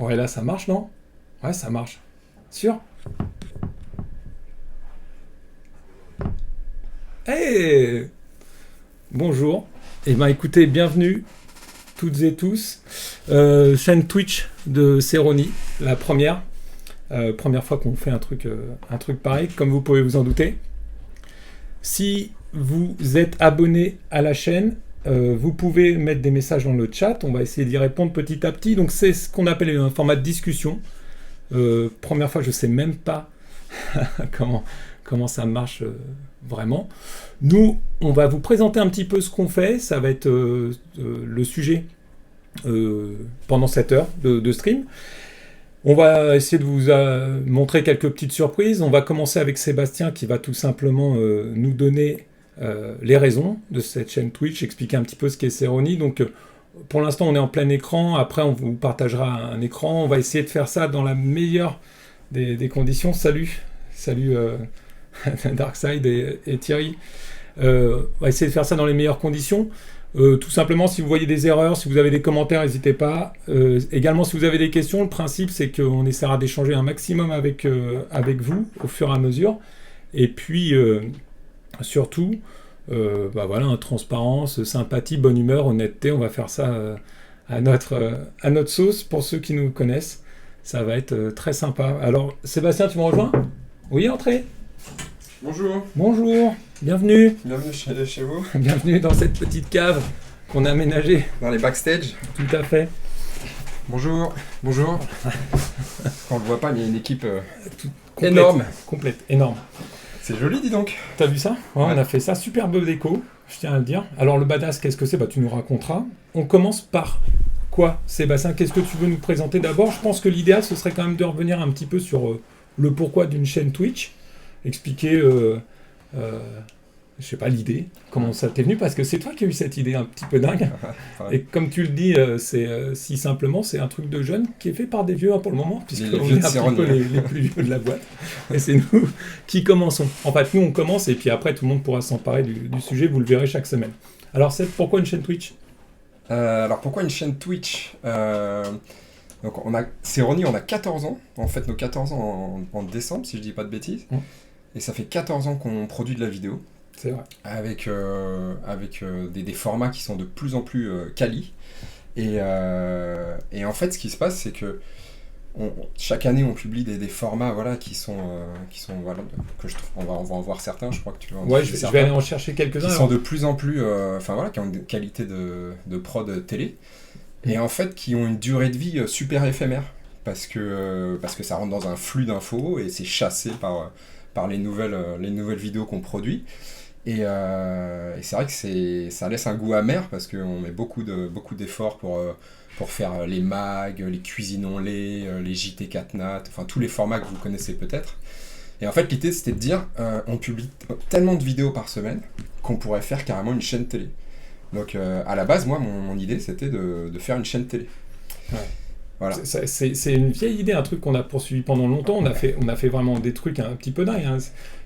Ouais, là, ça marche, non? Ouais, ça marche. Sûr? Hey! Bonjour. Eh ben, écoutez, bienvenue toutes et tous. Chaîne Twitch de Céroni, la première. Première fois qu'on fait un truc pareil, comme vous pouvez vous en douter. Si vous êtes abonné à la chaîne, vous pouvez mettre des messages dans le chat. On va essayer d'y répondre petit à petit. Donc, c'est ce qu'on appelle un format de discussion. Première fois, je ne sais même pas comment ça marche vraiment. Nous, on va vous présenter un petit peu ce qu'on fait. Ça va être le sujet pendant cette heure de stream. On va essayer de vous montrer quelques petites surprises. On va commencer avec Sébastien qui va tout simplement nous donner les raisons de cette chaîne Twitch, expliquer un petit peu ce qu'est Céroni. Donc, pour l'instant, on est en plein écran. Après, on vous partagera un écran. On va essayer de faire ça dans la meilleure des conditions. Salut Darkside et Thierry. On va essayer de faire ça dans les meilleures conditions. Tout simplement, si vous voyez des erreurs, si vous avez des commentaires, n'hésitez pas. Également, si vous avez des questions, le principe, c'est qu'on essaiera d'échanger un maximum avec vous au fur et à mesure. Et puis, surtout, voilà, transparence, sympathie, bonne humeur, honnêteté. On va faire ça à notre sauce pour ceux qui nous connaissent. Ça va être très sympa. Alors, Sébastien, tu me rejoins ? Oui, entrez. Bonjour. Bonjour. Bienvenue. Bienvenue chez vous. Bienvenue dans cette petite cave qu'on a aménagée. Dans les backstage. Tout à fait. Bonjour. Bonjour. Quand on le voit pas, il y a une équipe Complète, énorme. Complète, énorme. C'est joli, dis donc. T'as vu ça ? Ouais, Ouais. On a fait ça, superbe déco, je tiens à le dire. Alors le badass, qu'est-ce que c'est ? Tu nous raconteras. On commence par quoi, Sébastien ? Qu'est-ce que tu veux nous présenter d'abord ? Je pense que l'idéal, ce serait quand même de revenir un petit peu sur le pourquoi d'une chaîne Twitch. Expliquer, je sais pas, l'idée, comment ça t'est venu, parce que c'est toi qui as eu cette idée un petit peu dingue. Ouais. Et comme tu le dis, c'est si simplement, c'est un truc de jeune qui est fait par des vieux pour le moment, Les puisqu'on vieux est de un petit Céroni. peu les plus vieux de la boîte. Et c'est nous qui commençons. En fait, nous, on commence, et puis après, tout le monde pourra s'emparer du sujet, vous le verrez chaque semaine. Alors, c'est pourquoi une chaîne Twitch ? Alors pourquoi une chaîne Twitch Donc Céroni, on a 14 ans. On fête nos 14 ans en décembre, si je dis pas de bêtises. Et ça fait 14 ans qu'on produit de la vidéo. C'est vrai. Avec des formats qui sont de plus en plus quali. Et en fait, ce qui se passe, c'est que chaque année, on publie des formats qui sont voilà, que on va en voir certains, je crois que tu vas en Ouais, diffuser je vais aller certains, en chercher quelques-uns. qui alors. sont de plus en plus, qui ont une qualité de prod télé, et en fait, qui ont une durée de vie super éphémère, parce que ça rentre dans un flux d'infos, et c'est chassé par les nouvelles vidéos qu'on produit. Et c'est vrai que ça laisse un goût amer parce qu'on met beaucoup d'efforts pour faire les mags, les cuisinons-les, les JT 4 nat, enfin tous les formats que vous connaissez peut-être. Et en fait, l'idée c'était de dire on publie tellement de vidéos par semaine qu'on pourrait faire carrément une chaîne télé. Donc à la base, moi, mon idée c'était de faire une chaîne télé. Ouais. Voilà. C'est une vieille idée, un truc qu'on a poursuivi pendant longtemps. On a fait vraiment des trucs un petit peu dingues. Hein.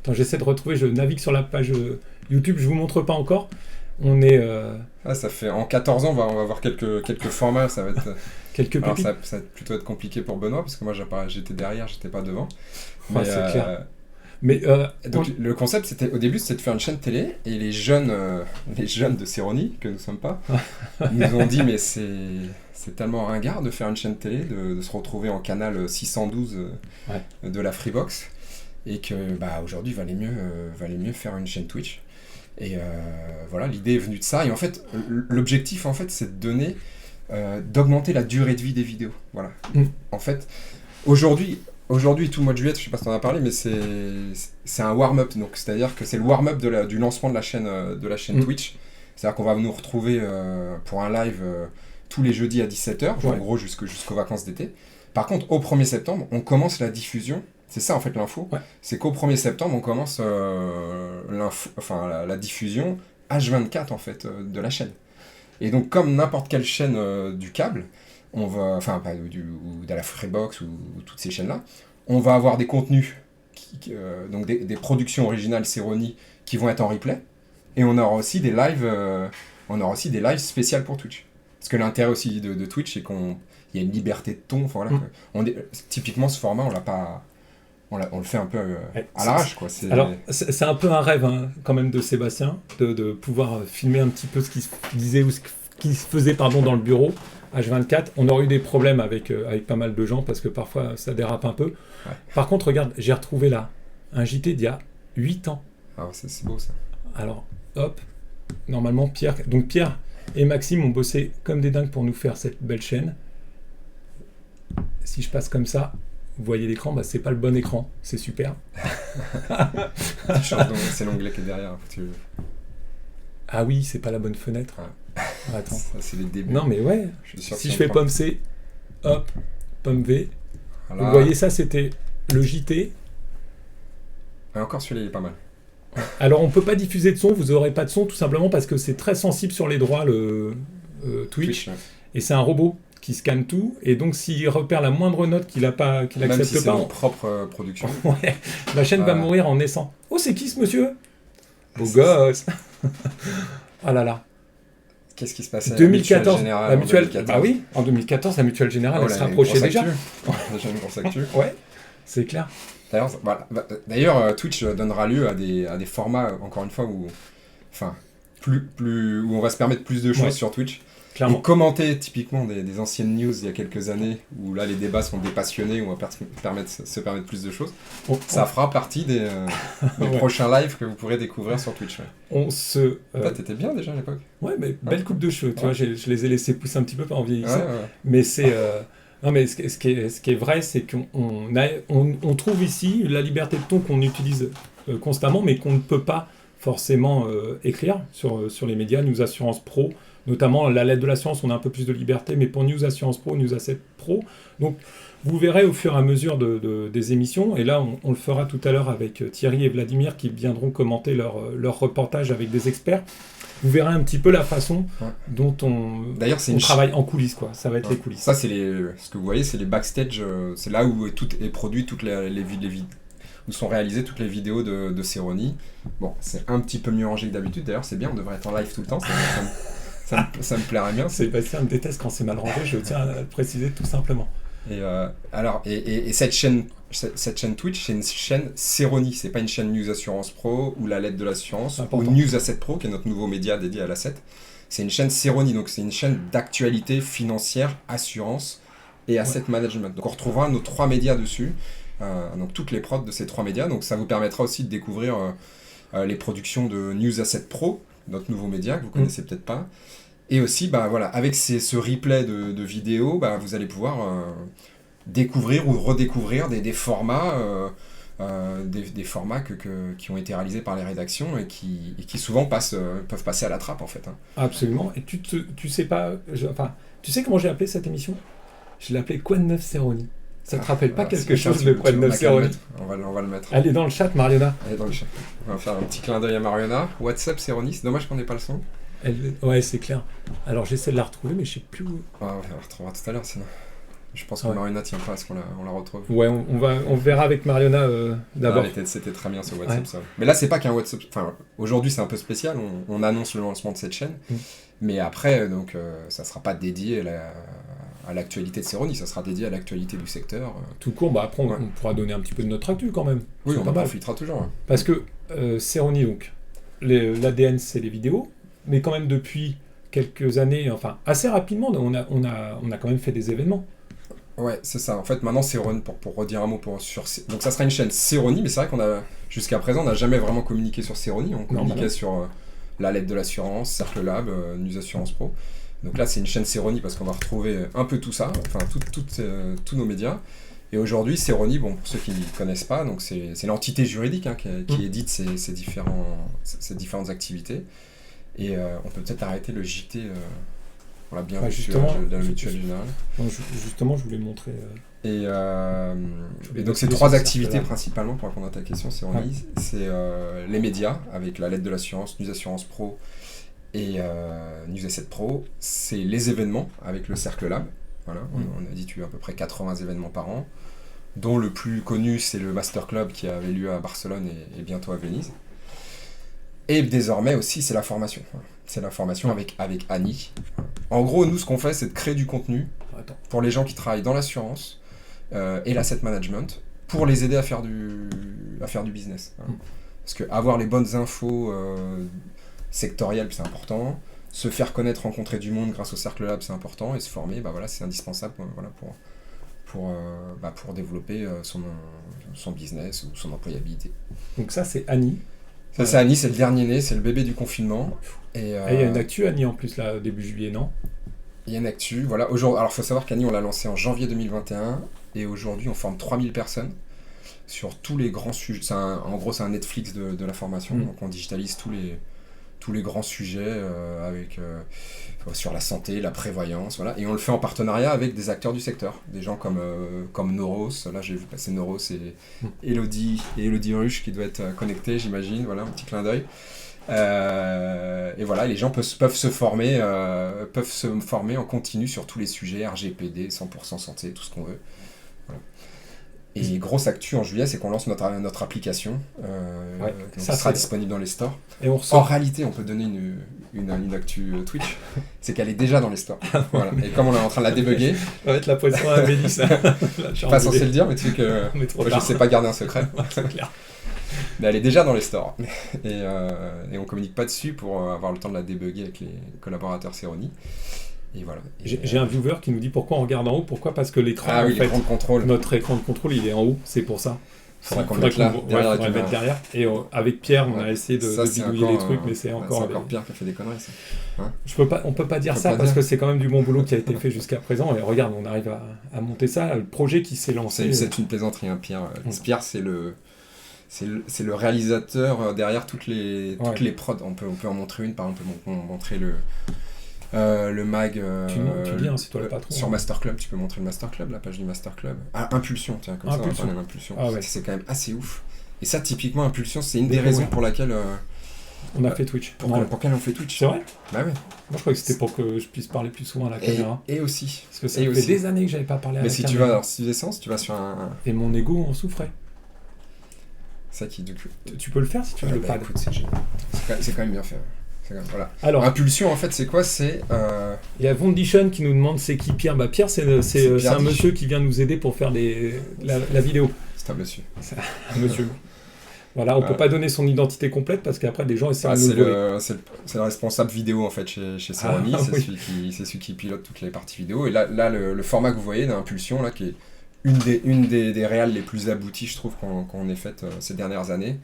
Attends, j'essaie de retrouver, je navigue sur la page YouTube, je vous montre pas encore. On est... Ça fait, en 14 ans, on va avoir quelques formats, ça va être... quelques Alors pépites. ça va plutôt être compliqué pour Benoît, parce que moi j'étais derrière, j'étais pas devant. Ouais, c'est clair. Mais donc le concept au début c'était de faire une chaîne télé, et les jeunes de Céroni, que nous sommes pas, nous ont dit mais c'est tellement ringard de faire une chaîne télé, de se retrouver en canal 612 de la Freebox, et que aujourd'hui valait mieux faire une chaîne Twitch. Et voilà, l'idée est venue de ça, et en fait l'objectif c'est d'augmenter la durée de vie des vidéos. Voilà. En fait, aujourd'hui, tout le mois de juillet, je sais pas si tu en as parlé, mais c'est un warm-up. Donc, c'est-à-dire que c'est le warm-up du lancement de la chaîne Twitch. C'est-à-dire qu'on va nous retrouver pour un live tous les jeudis à 17h, en gros jusqu'aux vacances d'été. Par contre, au 1er septembre, on commence la diffusion. C'est ça en fait l'info. Ouais. C'est qu'au 1er septembre, on commence la diffusion H24 en fait de la chaîne. Et donc, comme n'importe quelle chaîne du câble, on va, ou de la Freebox ou toutes ces chaînes-là, on va avoir des contenus, donc des productions originales Céroni qui vont être en replay, et on aura aussi des lives spéciales pour Twitch. Parce que l'intérêt aussi de Twitch, c'est qu'il y a une liberté de ton. Enfin, voilà, typiquement, ce format, on le fait un peu à l'arrache, quoi. Alors, c'est un peu un rêve, hein, quand même, de Sébastien, de pouvoir filmer un petit peu ce qui se disait ou ce qui se faisait dans le bureau, H24. On aurait eu des problèmes avec pas mal de gens, parce que parfois, ça dérape un peu. Ouais. Par contre, regarde, j'ai retrouvé là un JT d'il y a 8 ans. Ah, c'est beau, ça. Alors, hop, normalement, Pierre et Maxime ont bossé comme des dingues pour nous faire cette belle chaîne. Si je passe comme ça... Vous voyez l'écran, c'est pas le bon écran, c'est super. C'est l'onglet qui est derrière. Ah oui, c'est pas la bonne fenêtre. Attends. Ça, c'est les débuts. Non mais ouais, si je fais pomme C, hop, pomme V. Voilà. Vous voyez ça, c'était le JT. Et encore celui-là, il est pas mal. Alors on peut pas diffuser de son, vous aurez pas de son, tout simplement parce que c'est très sensible sur les droits, le Twitch. Ouais. Et c'est un robot qui scanne tout, et donc s'il repère la moindre note qu'il accepte même si pas, c'est notre propre production, ouais, la chaîne va mourir en naissant. Oh, c'est qui ce monsieur? Beau gosse. Ah là là. Qu'est-ce qui se passait? 2014. La Mutuelle Générale. Bah oui, en 2014, la Mutuelle Générale, elle se rapprochait déjà. Déjà une grosse actu. Ouais, c'est clair. D'ailleurs, Twitch donnera lieu à des formats, encore une fois, où on va se permettre plus de choses sur Twitch. Clairement. Et commenter typiquement des anciennes news il y a quelques années où là les débats sont dépassionnés, où on va se permettre plus de choses. Ça fera partie des prochains lives que vous pourrez découvrir sur Twitch. Ouais. T'étais bien déjà à l'époque. Ouais, mais belle coupe de cheveux. Tu vois, je les ai laissés pousser un petit peu en vieillissant. Ouais. Mais c'est non, mais ce qui est vrai, c'est qu'on trouve ici la liberté de ton qu'on utilise constamment, mais qu'on ne peut pas forcément écrire sur les médias. News Assurance Pro, notamment la lettre de l'assurance, on a un peu plus de liberté, mais pour News Assurance Pro, News Asset Pro, donc vous verrez au fur et à mesure des émissions, et là on le fera tout à l'heure avec Thierry et Vladimir qui viendront commenter leur reportage avec des experts. Vous verrez un petit peu la façon dont on travaille en coulisses, quoi. Ça va être les coulisses. Ça, ce que vous voyez, c'est les backstage, c'est là où tout est produit, toutes les vidéos, où sont réalisées toutes les vidéos de Cerroni. Bon, c'est un petit peu mieux rangé que d'habitude, d'ailleurs, c'est bien, on devrait être en live tout le temps, ça me plairait bien. Sébastien me déteste quand c'est mal rangé, je tiens à le préciser tout simplement. Et cette chaîne Twitch, c'est une chaîne Cerroni, c'est pas une chaîne News Assurance Pro ou la lettre de l'assurance ou News Asset Pro, qui est notre nouveau média dédié à l'asset. C'est une chaîne Cerroni, donc c'est une chaîne d'actualité financière, assurance et asset management. Donc on retrouvera nos 3 médias dessus, donc toutes les prods de ces 3 médias. Donc ça vous permettra aussi de découvrir les productions de News Asset Pro, notre nouveau média que vous connaissez peut-être pas. Et aussi, avec ce replay de vidéos, vous allez pouvoir découvrir ou redécouvrir des formats, des formats qui ont été réalisés par les rédactions et qui souvent peuvent passer à la trappe, en fait. Absolument. Et tu sais pas... tu sais comment j'ai appelé cette émission? Je l'ai appelée Quoi de neuf Cerroni? Ça te rappelle pas quelque chose de Quoi de neuf Cerroni? On va le mettre. Elle est dans le chat, Mariona. Elle est dans le chat. On va faire un petit clin d'œil à Mariona. WhatsApp Cerroni, c'est dommage qu'on n'ait pas le son. Ouais, c'est clair. Alors j'essaie de la retrouver, mais je sais plus où. On la retrouvera tout à l'heure, sinon. Je pense que Mariona tient pas à ce qu'on la retrouve. Ouais, on verra avec Mariona d'abord. C'était très bien ce WhatsApp, ça. Mais là, c'est pas qu'un WhatsApp. Enfin, aujourd'hui, c'est un peu spécial. On annonce le lancement de cette chaîne. Mais après, donc, ça sera pas dédié à l'actualité de Cerroni, ça sera dédié à l'actualité du secteur. Tout court, après, on pourra donner un petit peu de notre actu quand même. Oui, on en profitera toujours. Ouais. Parce que Cerroni, donc, l'ADN, c'est les vidéos. Mais quand même, depuis quelques années, enfin, assez rapidement, on a quand même fait des événements. Ouais, c'est ça. En fait, maintenant, Cerroni, pour redire un mot sur... Donc, ça sera une chaîne Cerroni, mais c'est vrai jusqu'à présent, on n'a jamais vraiment communiqué sur Cerroni. On communiquait sur la lettre de l'assurance, Cercle Lab, News Assurance Pro. Donc là, c'est une chaîne Cerroni parce qu'on va retrouver un peu tout ça, enfin, tous nos médias. Et aujourd'hui, Cerroni, pour ceux qui ne connaissent pas, donc c'est l'entité juridique qui édite ces différentes activités. Et on peut peut-être arrêter le JT, on l'a bien vu de la Mutuelle Générale. Justement, je voulais montrer... Et donc, ces 3 activités principalement, pour répondre à ta question, Cerroni, c'est les médias, avec la lettre de l'assurance, News Assurance Pro et News Asset Pro. C'est les événements, avec le Cercle Lab. Voilà, on a dit à peu près 80 événements par an, dont le plus connu, c'est le Master Club qui avait lieu à Barcelone et bientôt à Venise. Et désormais aussi, c'est la formation. C'est la formation avec Annie. En gros, nous, ce qu'on fait, c'est de créer du contenu pour les gens qui travaillent dans l'assurance et l'asset management pour les aider à faire du business. Parce que avoir les bonnes infos sectorielles, c'est important. Se faire connaître, rencontrer du monde grâce au Cercle Lab, c'est important. Et se former, c'est indispensable pour développer son business ou son employabilité. Donc ça, c'est Annie. Ça, c'est Annie, c'est le dernier né, c'est le bébé du confinement. Et il y a une actu, Annie, en plus, là, début juillet, non ? Il y a une actu, voilà. Alors, il faut savoir qu'Annie, on l'a lancé en janvier 2021, et aujourd'hui, on forme 3000 personnes sur tous les grands sujets. En gros, c'est un Netflix de la formation, donc on digitalise tous les grands sujets sur la santé, la prévoyance, voilà. Et on le fait en partenariat avec des acteurs du secteur, des gens comme Noros. Là, j'ai vu passer Noros et Elodie Ruche qui doit être connectée, j'imagine. Voilà, un petit clin d'œil. Et voilà, les gens peuvent se former en continu sur tous les sujets, RGPD, 100% santé, tout ce qu'on veut. Voilà. Et grosse actu en juillet, c'est qu'on lance notre application, qui sera disponible dans les stores. Et on En réalité, on peut donner une actu Twitch, c'est qu'elle est déjà dans les stores. Voilà. Et comme on est en train de la débugger... Ça va être la pression à Mélissa. Je suis pas censé le dire, mais tu sais que moi, je ne sais pas garder un secret. C'est clair. Mais elle est déjà dans les stores. Et on communique pas dessus pour avoir le temps de la débugger avec les collaborateurs Ceroni. Et voilà. J'ai un viewer qui nous dit pourquoi on regarde en haut. Pourquoi ? Parce que l'écran, l'écran de contrôle. Notre écran de contrôle, il est en haut. C'est pour ça. Faudrait qu'on le mette là, derrière. Le mettre derrière. Et avec Pierre, on a essayé de bidouiller les trucs, mais c'est encore Pierre qui a fait des conneries, ça. Hein, on peut pas dire ça parce que c'est quand même du bon boulot qui a été fait jusqu'à présent. Et regarde, on arrive à monter ça. Le projet qui s'est lancé. C'est une plaisanterie, hein, Pierre. Pierre, c'est le réalisateur derrière toutes les prods. On peut en montrer une, par exemple, on peut montrer le mag tu dis, hein, c'est toi le patron, sur Master Club. Tu peux montrer le Master Club, la page du Master Club. Impulsion, tiens, comme ça on va parler d'Impulsion. C'est quand même assez ouf. Et ça, typiquement, Impulsion, c'est une des raisons pour laquelle on a fait Twitch. Pour laquelle on fait Twitch. C'est vrai ? Bah ouais. Moi, je croyais que c'était pour que je puisse parler plus souvent à la caméra. Et aussi. Parce que ça fait des années que j'avais pas parlé à la caméra. Mais si tu vas sur un... Et mon ego en souffrait. Ça qui, du coup... Tu peux le faire si tu veux le pad. Écoute, c'est quand même bien fait. Voilà. Alors, Impulsion, en fait, c'est quoi ? C'est il y a Vondition qui nous demande c'est qui Pierre ? Pierre, c'est un monsieur qui vient nous aider pour faire la vidéo. C'est un monsieur. C'est un monsieur. Voilà, on peut pas donner son identité complète parce qu'après des gens essaient de nous voler. C'est le responsable vidéo en fait chez Ceroni, c'est celui qui pilote toutes les parties vidéo. Et là le format que vous voyez d'Impulsion, là, qui est une des réals les plus abouties, je trouve, qu'on ait faites ces dernières années.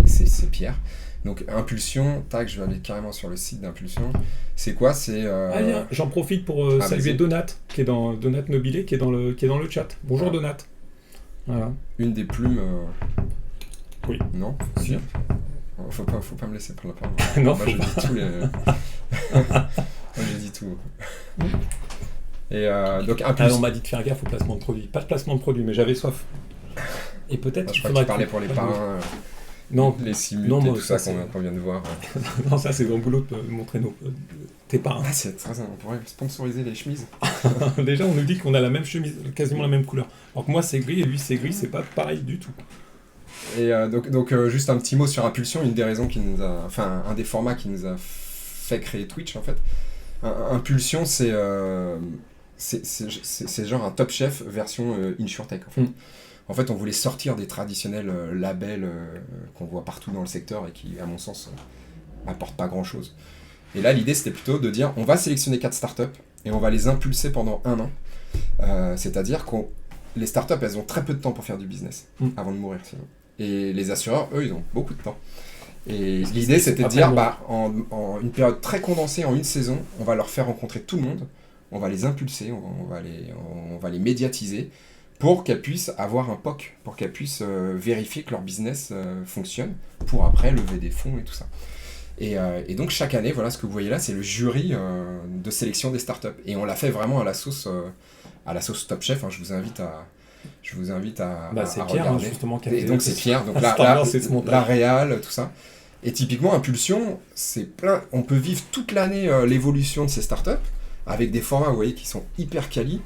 C'est Pierre. Donc Impulsion, je vais aller carrément sur le site d'Impulsion. C'est quoi ? J'en profite pour saluer Donat, qui est dans Donat Nobilé, qui est dans le chat. Bonjour Donat. Voilà. Une des plumes. Oui. Non ? Si. Faut pas me laisser prendre la parole. Non, moi, j'ai dit tout. Et donc Impulsion. On m'a dit de faire gaffe au placement de produit. Pas de placement de produit, mais j'avais soif. Et peut-être. Je crois que tu parlais pour les parrains. Non, les simules et tout ça qu'on vient de voir. Non, ça c'est dans le boulot de montrer tes parrains. C'est très on pourrait sponsoriser les chemises. Déjà, on nous dit qu'on a la même chemise, quasiment la même couleur. Alors que moi c'est gris et lui c'est gris, c'est pas pareil du tout. Et donc juste un petit mot sur Impulsion, une des raisons un des formats qui nous a fait créer Twitch en fait. Impulsion, c'est genre un Top Chef version InsurTech en fait. En fait, on voulait sortir des traditionnels labels qu'on voit partout dans le secteur et qui, à mon sens, n'apportent pas grand-chose. Et là, l'idée, c'était plutôt de dire, on va sélectionner 4 startups et on va les impulser pendant 1 an. C'est-à-dire que les startups, elles ont très peu de temps pour faire du business avant de mourir, sinon. Et les assureurs, eux, ils ont beaucoup de temps. Et l'idée, c'était de dire, en une période très condensée, en une saison, on va leur faire rencontrer tout le monde, on va les impulser, on va les médiatiser, pour qu'elles puissent avoir un POC, pour qu'elles puissent vérifier que leur business fonctionne, pour après lever des fonds et tout ça. Et donc chaque année, voilà ce que vous voyez là, c'est le jury de sélection des startups. Et on l'a fait vraiment à la sauce Top Chef, hein, je vous invite à c'est à Pierre, regarder. Justement, qui a et donc c'est Pierre, donc la réal, tout ça. Et typiquement, Impulsion, c'est plein. On peut vivre toute l'année l'évolution de ces startups, avec des formats, vous voyez, qui sont hyper quali.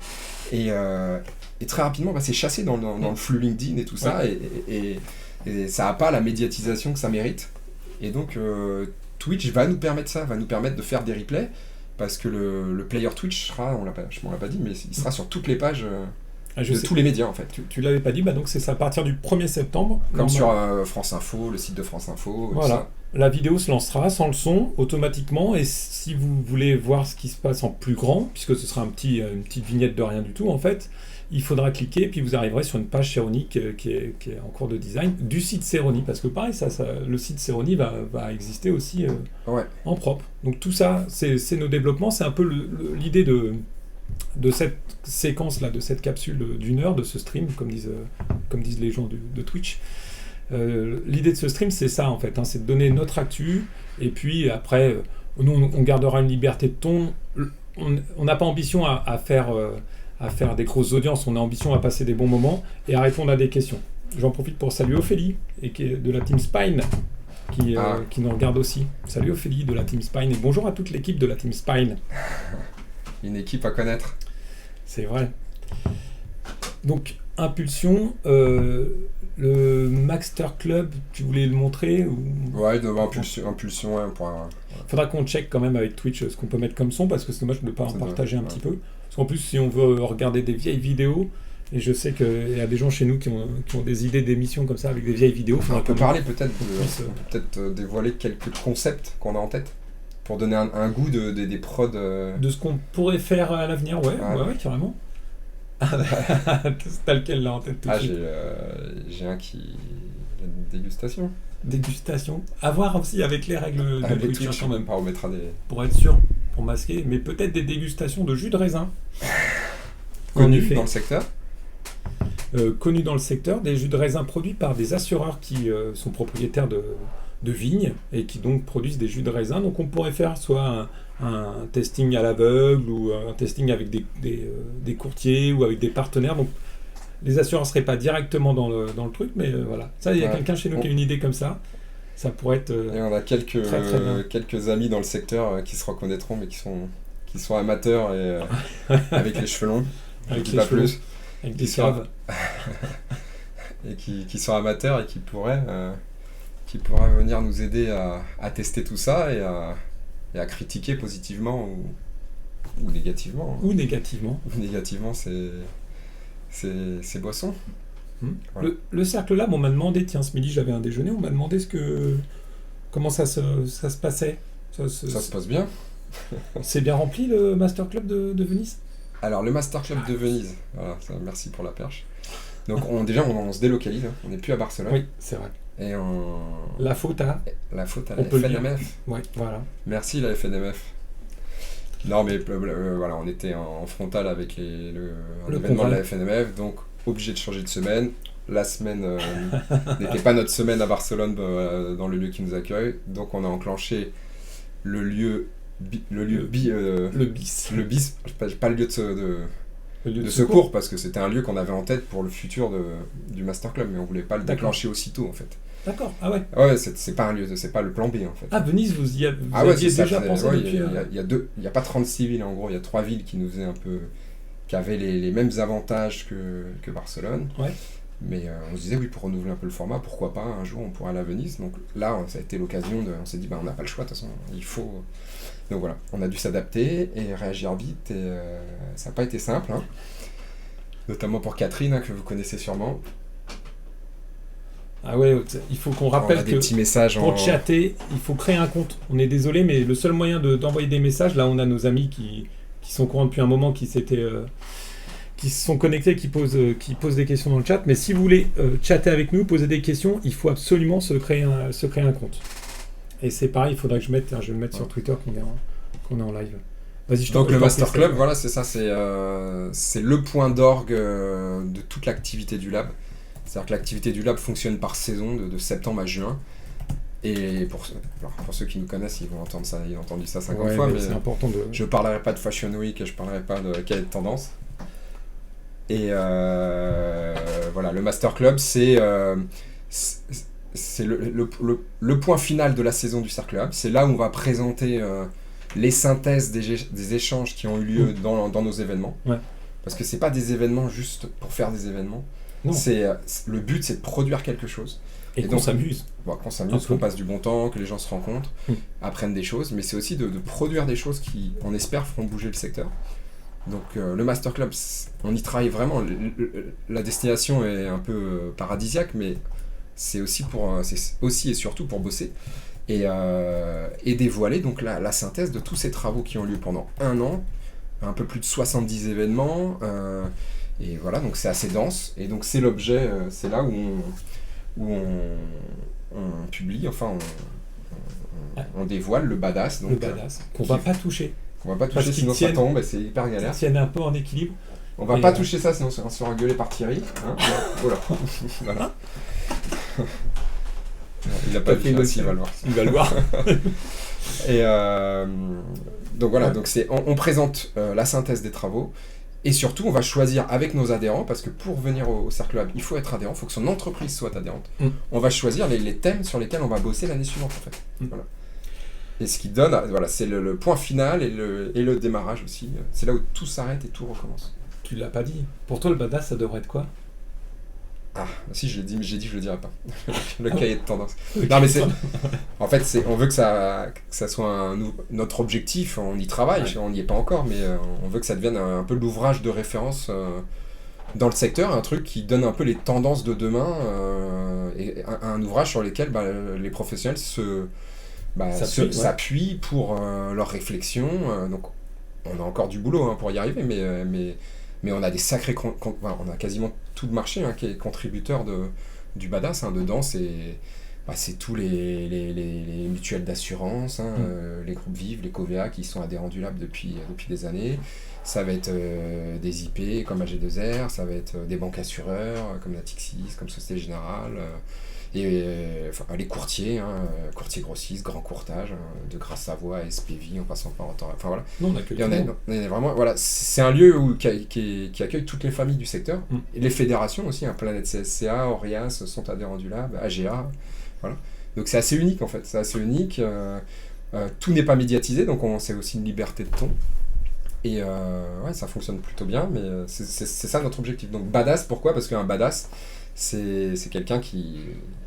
Et très rapidement, c'est chassé dans le flux LinkedIn et tout ça. Et Et ça n'a pas la médiatisation que ça mérite. Et donc, Twitch va nous permettre ça, va nous permettre de faire des replays, parce que le player Twitch sera, je ne l'ai pas dit, mais il sera sur toutes les pages de tous les médias, en fait. Tu l'avais pas dit, donc c'est ça à partir du 1er septembre. Comme sur France Info, le site de France Info. Voilà. La vidéo se lancera sans le son, automatiquement, et si vous voulez voir ce qui se passe en plus grand, puisque ce sera une petite vignette de rien du tout, en fait, il faudra cliquer, puis vous arriverez sur une page Ceroni qui est en cours de design, du site Ceroni, parce que pareil, le site Ceroni va exister aussi en propre. Donc tout ça, c'est nos développements, c'est un peu l'idée de cette séquence-là, de cette capsule d'1 heure, de ce stream, comme disent les gens de Twitch. L'idée de ce stream, c'est ça en fait, c'est de donner notre actu, et puis après, nous on gardera une liberté de ton. On n'a pas ambition à faire des grosses audiences, on a ambition à passer des bons moments et à répondre à des questions. J'en profite pour saluer Ophélie, et qui est de la Team Spine, qui nous regarde aussi. Salut Ophélie de la Team Spine, et bonjour à toute l'équipe de la Team Spine. Une équipe à connaître. C'est vrai. Donc, Impulsion, le Master Club, tu voulais le montrer ou... Ouais, Impulsion, ouais, Faudra qu'on check quand même avec Twitch ce qu'on peut mettre comme son, parce que c'est dommage de ne pas en partager un petit peu. Parce qu'en plus, si on veut regarder des vieilles vidéos, et je sais qu'il y a des gens chez nous qui ont des idées d'émissions comme ça avec des vieilles vidéos. On peut parler peut-être dévoiler quelques concepts qu'on a en tête pour donner un goût des prods. De ce qu'on pourrait faire à l'avenir, ouais, carrément. T'as lequel là en tête tout de suite? J'ai un qui... La dégustation. Dégustation. À voir aussi avec les règles de Twitch. Quand même pas, on mettra des... Pour être sûr, pour masquer, mais peut-être des dégustations de jus de raisin. Connu dans le secteur. Connu dans le secteur, des jus de raisin produits par des assureurs qui sont propriétaires de vignes et qui donc produisent des jus de raisin. Donc on pourrait faire soit un testing à l'aveugle ou un testing avec des courtiers ou avec des partenaires. Donc les assureurs ne seraient pas directement dans le truc, mais voilà. Ça, il y a quelqu'un chez nous qui a une idée comme ça. Ça pourrait être et on a quelques amis dans le secteur qui se reconnaîtront, mais qui sont amateurs et avec les cheveux longs. Avec les cheveux longs. Avec des caves. Et qui sont amateurs et qui pourraient venir nous aider à tester tout ça et à critiquer positivement ou négativement. Ou négativement. Ou négativement ces boissons. Voilà. Le Cercle Lab, on m'a demandé, tiens, ce midi j'avais un déjeuner, on m'a demandé comment ça se passait. Ça se passe bien. C'est bien rempli le Master Club de Venise? Alors le Master Club de Venise, voilà, merci pour la perche. Donc on se délocalise, on n'est plus à Barcelone. Oui, c'est vrai. Et la faute à la FNMF. Ouais, voilà. Merci la FNMF. Non mais voilà, on était en frontal avec l'événement de la FNMF, donc obligé de changer de semaine. La semaine n'était pas notre semaine à Barcelone dans le lieu qui nous accueille, donc on a enclenché le BIS, pas le lieu de secours, parce que c'était un lieu qu'on avait en tête pour le futur du Master Club, mais on voulait pas le déclencher aussitôt en fait. D'accord, ah ouais. Ouais, c'est pas un lieu, c'est pas le plan B en fait. Ah, Venise, vous y aviez déjà pensé depuis... Il y a pas 36 villes en gros, il y a 3 villes qui nous faisaient qui avaient les mêmes avantages que Barcelone. Ouais. Mais on se disait oui, pour renouveler un peu le format, pourquoi pas un jour on pourrait aller à Venise. Donc là, ça a été l'occasion on s'est dit on n'a pas le choix de toute façon, il faut. Donc voilà, on a dû s'adapter et réagir vite et ça n'a pas été simple, hein. Notamment pour Catherine, que vous connaissez sûrement. Ah ouais, il faut qu'on rappelle que petits messages pour chatter, il faut créer un compte. On est désolé, mais le seul moyen d'envoyer des messages, là on a nos amis qui sont au courant depuis un moment, qui se sont connectés, qui posent des questions dans le chat. Mais si vous voulez chatter avec nous, poser des questions, il faut absolument se créer un compte. Et c'est pareil, il faudrait que je vais le mettre sur Twitter qu'on est en live. Vas-y, donc le Master Club, voilà, c'est ça, c'est le point d'orgue de toute l'activité du lab. C'est-à-dire que l'activité du lab fonctionne par saison, de septembre à juin. Et pour ceux qui nous connaissent, ils vont entendre ça, ils ont entendu ça 50 fois, mais c'est important je parlerai pas de Fashion Week et je parlerai pas de cahier de tendance. Et voilà, le Master Club, c'est le point final de la saison du Cercle Lab. C'est là où on va présenter les synthèses des échanges qui ont eu lieu dans nos événements. Ouais. Parce que c'est pas des événements juste pour faire des événements. Non. Le but, c'est de produire quelque chose. Et qu'on s'amuse. Qu'on s'amuse, qu'on passe du bon temps, que les gens se rencontrent, apprennent des choses, mais c'est aussi de produire des choses qui, on espère, feront bouger le secteur. Donc le Master Club, on y travaille vraiment. La destination est un peu paradisiaque, mais c'est aussi et surtout pour bosser et dévoiler donc la synthèse de tous ces travaux qui ont lieu pendant 1 an, un peu plus de 70 événements, et voilà, donc c'est assez dense, et donc c'est l'objet, c'est là où on publie, enfin on dévoile le badass. Donc, le badass, qu'on va pas toucher. On va pas toucher, sinon ça tombe, et c'est hyper galère. Ils tiennent un peu en équilibre. On va pas toucher ça, sinon on sera gueulé par Thierry. Hein. Voilà. Voilà. Il a pas vu ça, il va le voir. Il va le voir. Et donc voilà, donc on présente la synthèse des travaux, et surtout on va choisir avec nos adhérents, parce que pour venir au Cercle Lab, il faut être adhérent, il faut que son entreprise soit adhérente. On va choisir les thèmes sur lesquels on va bosser l'année suivante en fait. Voilà. Et ce qui donne, voilà, c'est le point final et le démarrage aussi. C'est là où tout s'arrête et tout recommence. Tu l'as pas dit. Pour toi, le badass, ça devrait être quoi ? Ah, si, j'ai dit que je le dirais pas. Le cahier de tendance. Non, mais en fait, on veut que ça soit notre objectif, on y travaille, on n'y est pas encore, mais on veut que ça devienne un peu l'ouvrage de référence dans le secteur, un truc qui donne un peu les tendances de demain, et un ouvrage sur lequel les professionnels s'appuient pour leurs réflexions. Donc, on a encore du boulot pour y arriver, mais on a des sacrés... on a quasiment tout le marché qui est contributeur du badass, dedans. C'est tous les mutuelles d'assurance, les groupes Vive, les Covea qui sont adhérents du Lab depuis des années. Ça va être des IP comme AG2R, ça va être des banques assureurs comme Natixis, comme Société Générale, les courtiers, courtiers grossistes, grand courtage, de Grasse Savoie à SPV en passant par Autorama. Enfin voilà. Non, on est vraiment, voilà, c'est un lieu qui accueille toutes les familles du secteur. Et les fédérations aussi, Planète CSCA, Orias sont adhérents du Lab, AGA. Voilà. Donc c'est assez unique en fait, c'est assez unique. Tout n'est pas médiatisé, donc c'est aussi une liberté de ton. Et ça fonctionne plutôt bien, mais c'est ça notre objectif. Donc badass, pourquoi ? Parce qu'un badass, c'est quelqu'un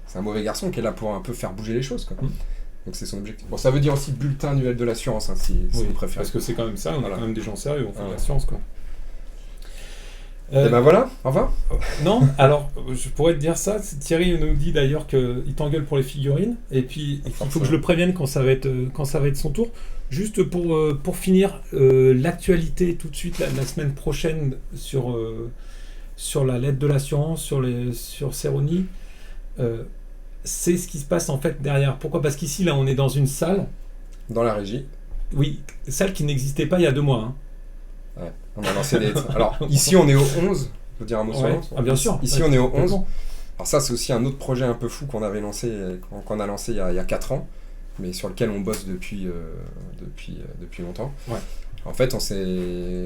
c'est un mauvais garçon qui est là pour un peu faire bouger les choses, quoi. Donc c'est son objectif. Bon, ça veut dire aussi bulletin annuel de l'assurance, si vous préférez. Parce que c'est quand même ça, on a quand même des gens sérieux, on fait de la science, quoi. Et ben voilà, au revoir. Non, alors je pourrais te dire ça. Thierry nous dit d'ailleurs qu'il t'engueule pour les figurines, et puis il faut que je le prévienne quand ça va être son tour. Juste pour finir, l'actualité tout de suite la semaine prochaine sur la lettre de l'assurance, sur Ceroni, c'est ce qui se passe en fait derrière. Pourquoi ? Parce qu'ici là on est dans une salle. Dans la régie. Oui, salle qui n'existait pas il y a 2 mois. Ouais, on a lancé des... Alors, ici, on est au 11, je veux dire un mot sur l'autre. Ah, bien sûr. Ici, on est au 11. Alors ça, c'est aussi un autre projet un peu fou qu'on a lancé il y a 4 ans, mais sur lequel on bosse depuis longtemps. Ouais. En fait,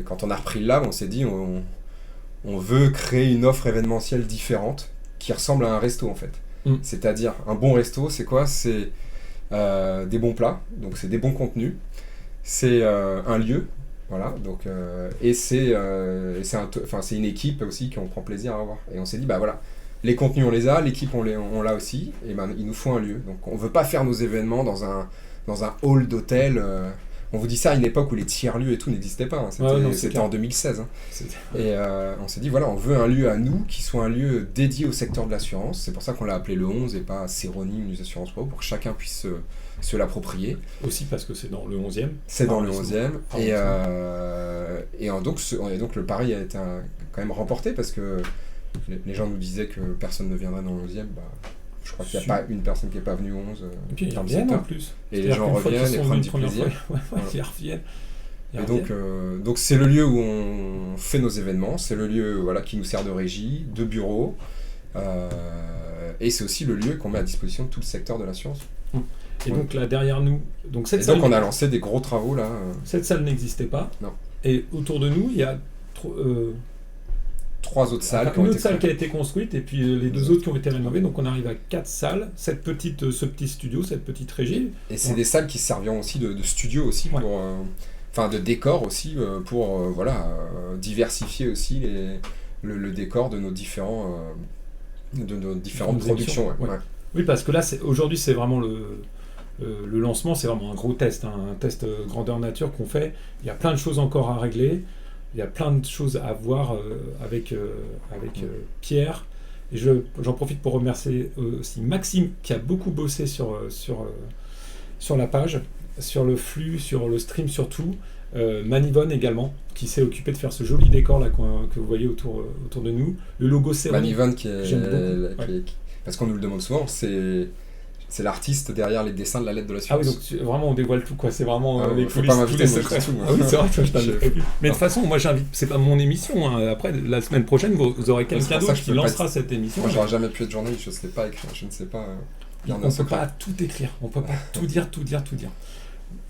quand on a repris le Lab, on s'est dit on veut créer une offre événementielle différente qui ressemble à un resto, en fait. C'est-à-dire, un bon resto, c'est quoi ? C'est des bons plats, donc c'est des bons contenus, c'est un lieu. Voilà, donc, et c'est une équipe aussi qu'on prend plaisir à avoir. Et on s'est dit, voilà, les contenus on les a, l'équipe on l'a aussi, et il nous faut un lieu. Donc on ne veut pas faire nos événements dans un hall d'hôtel. On vous dit ça à une époque où les tiers-lieux et tout n'existaient pas. C'était en 2016. Et on s'est dit, voilà, on veut un lieu à nous qui soit un lieu dédié au secteur de l'assurance. C'est pour ça qu'on l'a appelé le 11 et pas Ceroni ou les assurances pro, pour que chacun puisse se l'approprier. Aussi parce que c'est dans le 11e. C'est dans le 11e. Et donc le pari a été quand même remporté parce que les gens nous disaient que personne ne viendrait dans le 11e. Je crois qu'il n'y a pas une personne qui n'est pas venue au 11. Et puis ils reviennent en plus. Et les gens reviennent et prennent du plaisir. Ils reviennent. Et donc c'est le lieu où on fait nos événements, c'est le lieu qui nous sert de régie, de bureau, et c'est aussi le lieu qu'on met à disposition de tout le secteur de l'assurance. Et donc là derrière nous, donc on a lancé des gros travaux là. Cette salle n'existait pas. Non. Et autour de nous il y a 3 autres salles. Une autre salle qui a été construite et puis les 2 autres qui ont été rénovées. Donc on arrive à 4 salles, ce petit studio, cette petite régie. Et c'est des salles qui serviront aussi de studio aussi pour, de décor aussi pour diversifier aussi le décor de nos différentes productions. Oui, parce que là, aujourd'hui, c'est vraiment le lancement, c'est vraiment un gros test, hein, un test grandeur nature qu'on fait. Il y a plein de choses encore à régler, il y a plein de choses à voir avec Pierre. Et j'en profite pour remercier aussi Maxime qui a beaucoup bossé sur la page, sur le flux, sur le stream surtout. Manivonne également, qui s'est occupé de faire ce joli décor là que vous voyez autour de nous. Le logo Céroni. Manivonne J'aime beaucoup. parce qu'on nous le demande souvent, c'est l'artiste derrière les dessins de la lettre de la Ah oui, science. donc vraiment on dévoile tout quoi, c'est vraiment les faut coulisses, pas m'inviter, tous les moi, secrets. surtout. Ah oui, c'est vrai que je t'invite. Je- Mais de toute façon, moi j'invite, c'est pas mon émission, hein. Après la semaine prochaine vous aurez C'est quelqu'un pour ça d'autre que je qui peux pas lancera cette émission. Moi, j'aurais jamais pu être journaliste, je sais pas écrire, je ne sais pas. On ne peut pas tout écrire, on peut pas tout dire.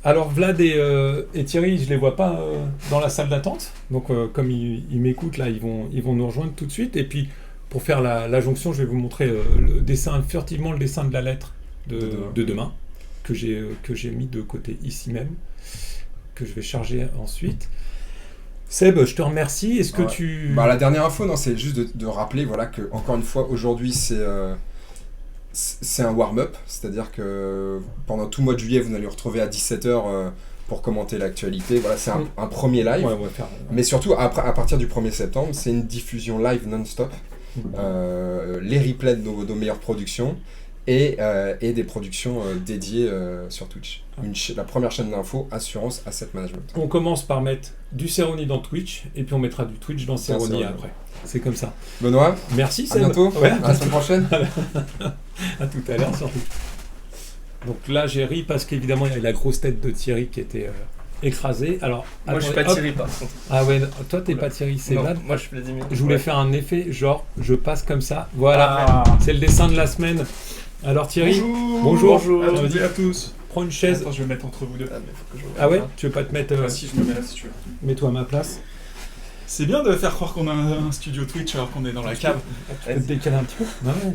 Alors Vlad et Thierry, je les vois pas dans la salle d'attente, donc comme ils m'écoutent là, ils vont nous rejoindre tout de suite. Et puis pour faire la jonction, je vais vous montrer furtivement le dessin de la lettre de demain que j'ai mis de côté ici même, que je vais charger ensuite. Seb, je te remercie. Est-ce que tu... La dernière info, non, c'est juste de rappeler voilà, que, encore une fois, aujourd'hui, c'est un warm-up, c'est-à-dire que pendant tout le mois de juillet, vous allez vous retrouver à 17h pour commenter l'actualité. Voilà, c'est un premier live, Ouais, on va faire, mais surtout, à partir du 1er septembre, c'est une diffusion live non-stop, les replays de nos meilleures productions, et des productions dédiées sur Twitch. La première chaîne d'info, assurance, asset management. On commence par mettre du Céroni dans Twitch, et puis on mettra du Twitch dans Céroni après. C'est comme ça. Benoît, merci à Seb. bientôt, Ouais, à la semaine prochaine. à tout à l'heure surtout. Donc là j'ai ri parce qu'évidemment il y avait la grosse tête de Thierry qui était écrasée. Alors, moi je suis pas Thierry par contre. Ah ouais, toi t'es pas Thierry, c'est Non, Vlad. moi je suis Vladimir. Je voulais faire un effet genre je passe comme ça. Voilà, c'est le dessin de la semaine. Alors Thierry, bonjour. À toutes et à tous. Prends une chaise. Attends, je vais me mettre entre vous deux. Ah, mais faut que je Ah ouais, tu veux pas te mettre... Si, je me mets là si tu veux. Mets-toi à ma place. C'est bien de faire croire qu'on a un studio Twitch alors qu'on est dans la cave. Tu peux te décaler un petit peu. Ah ouais.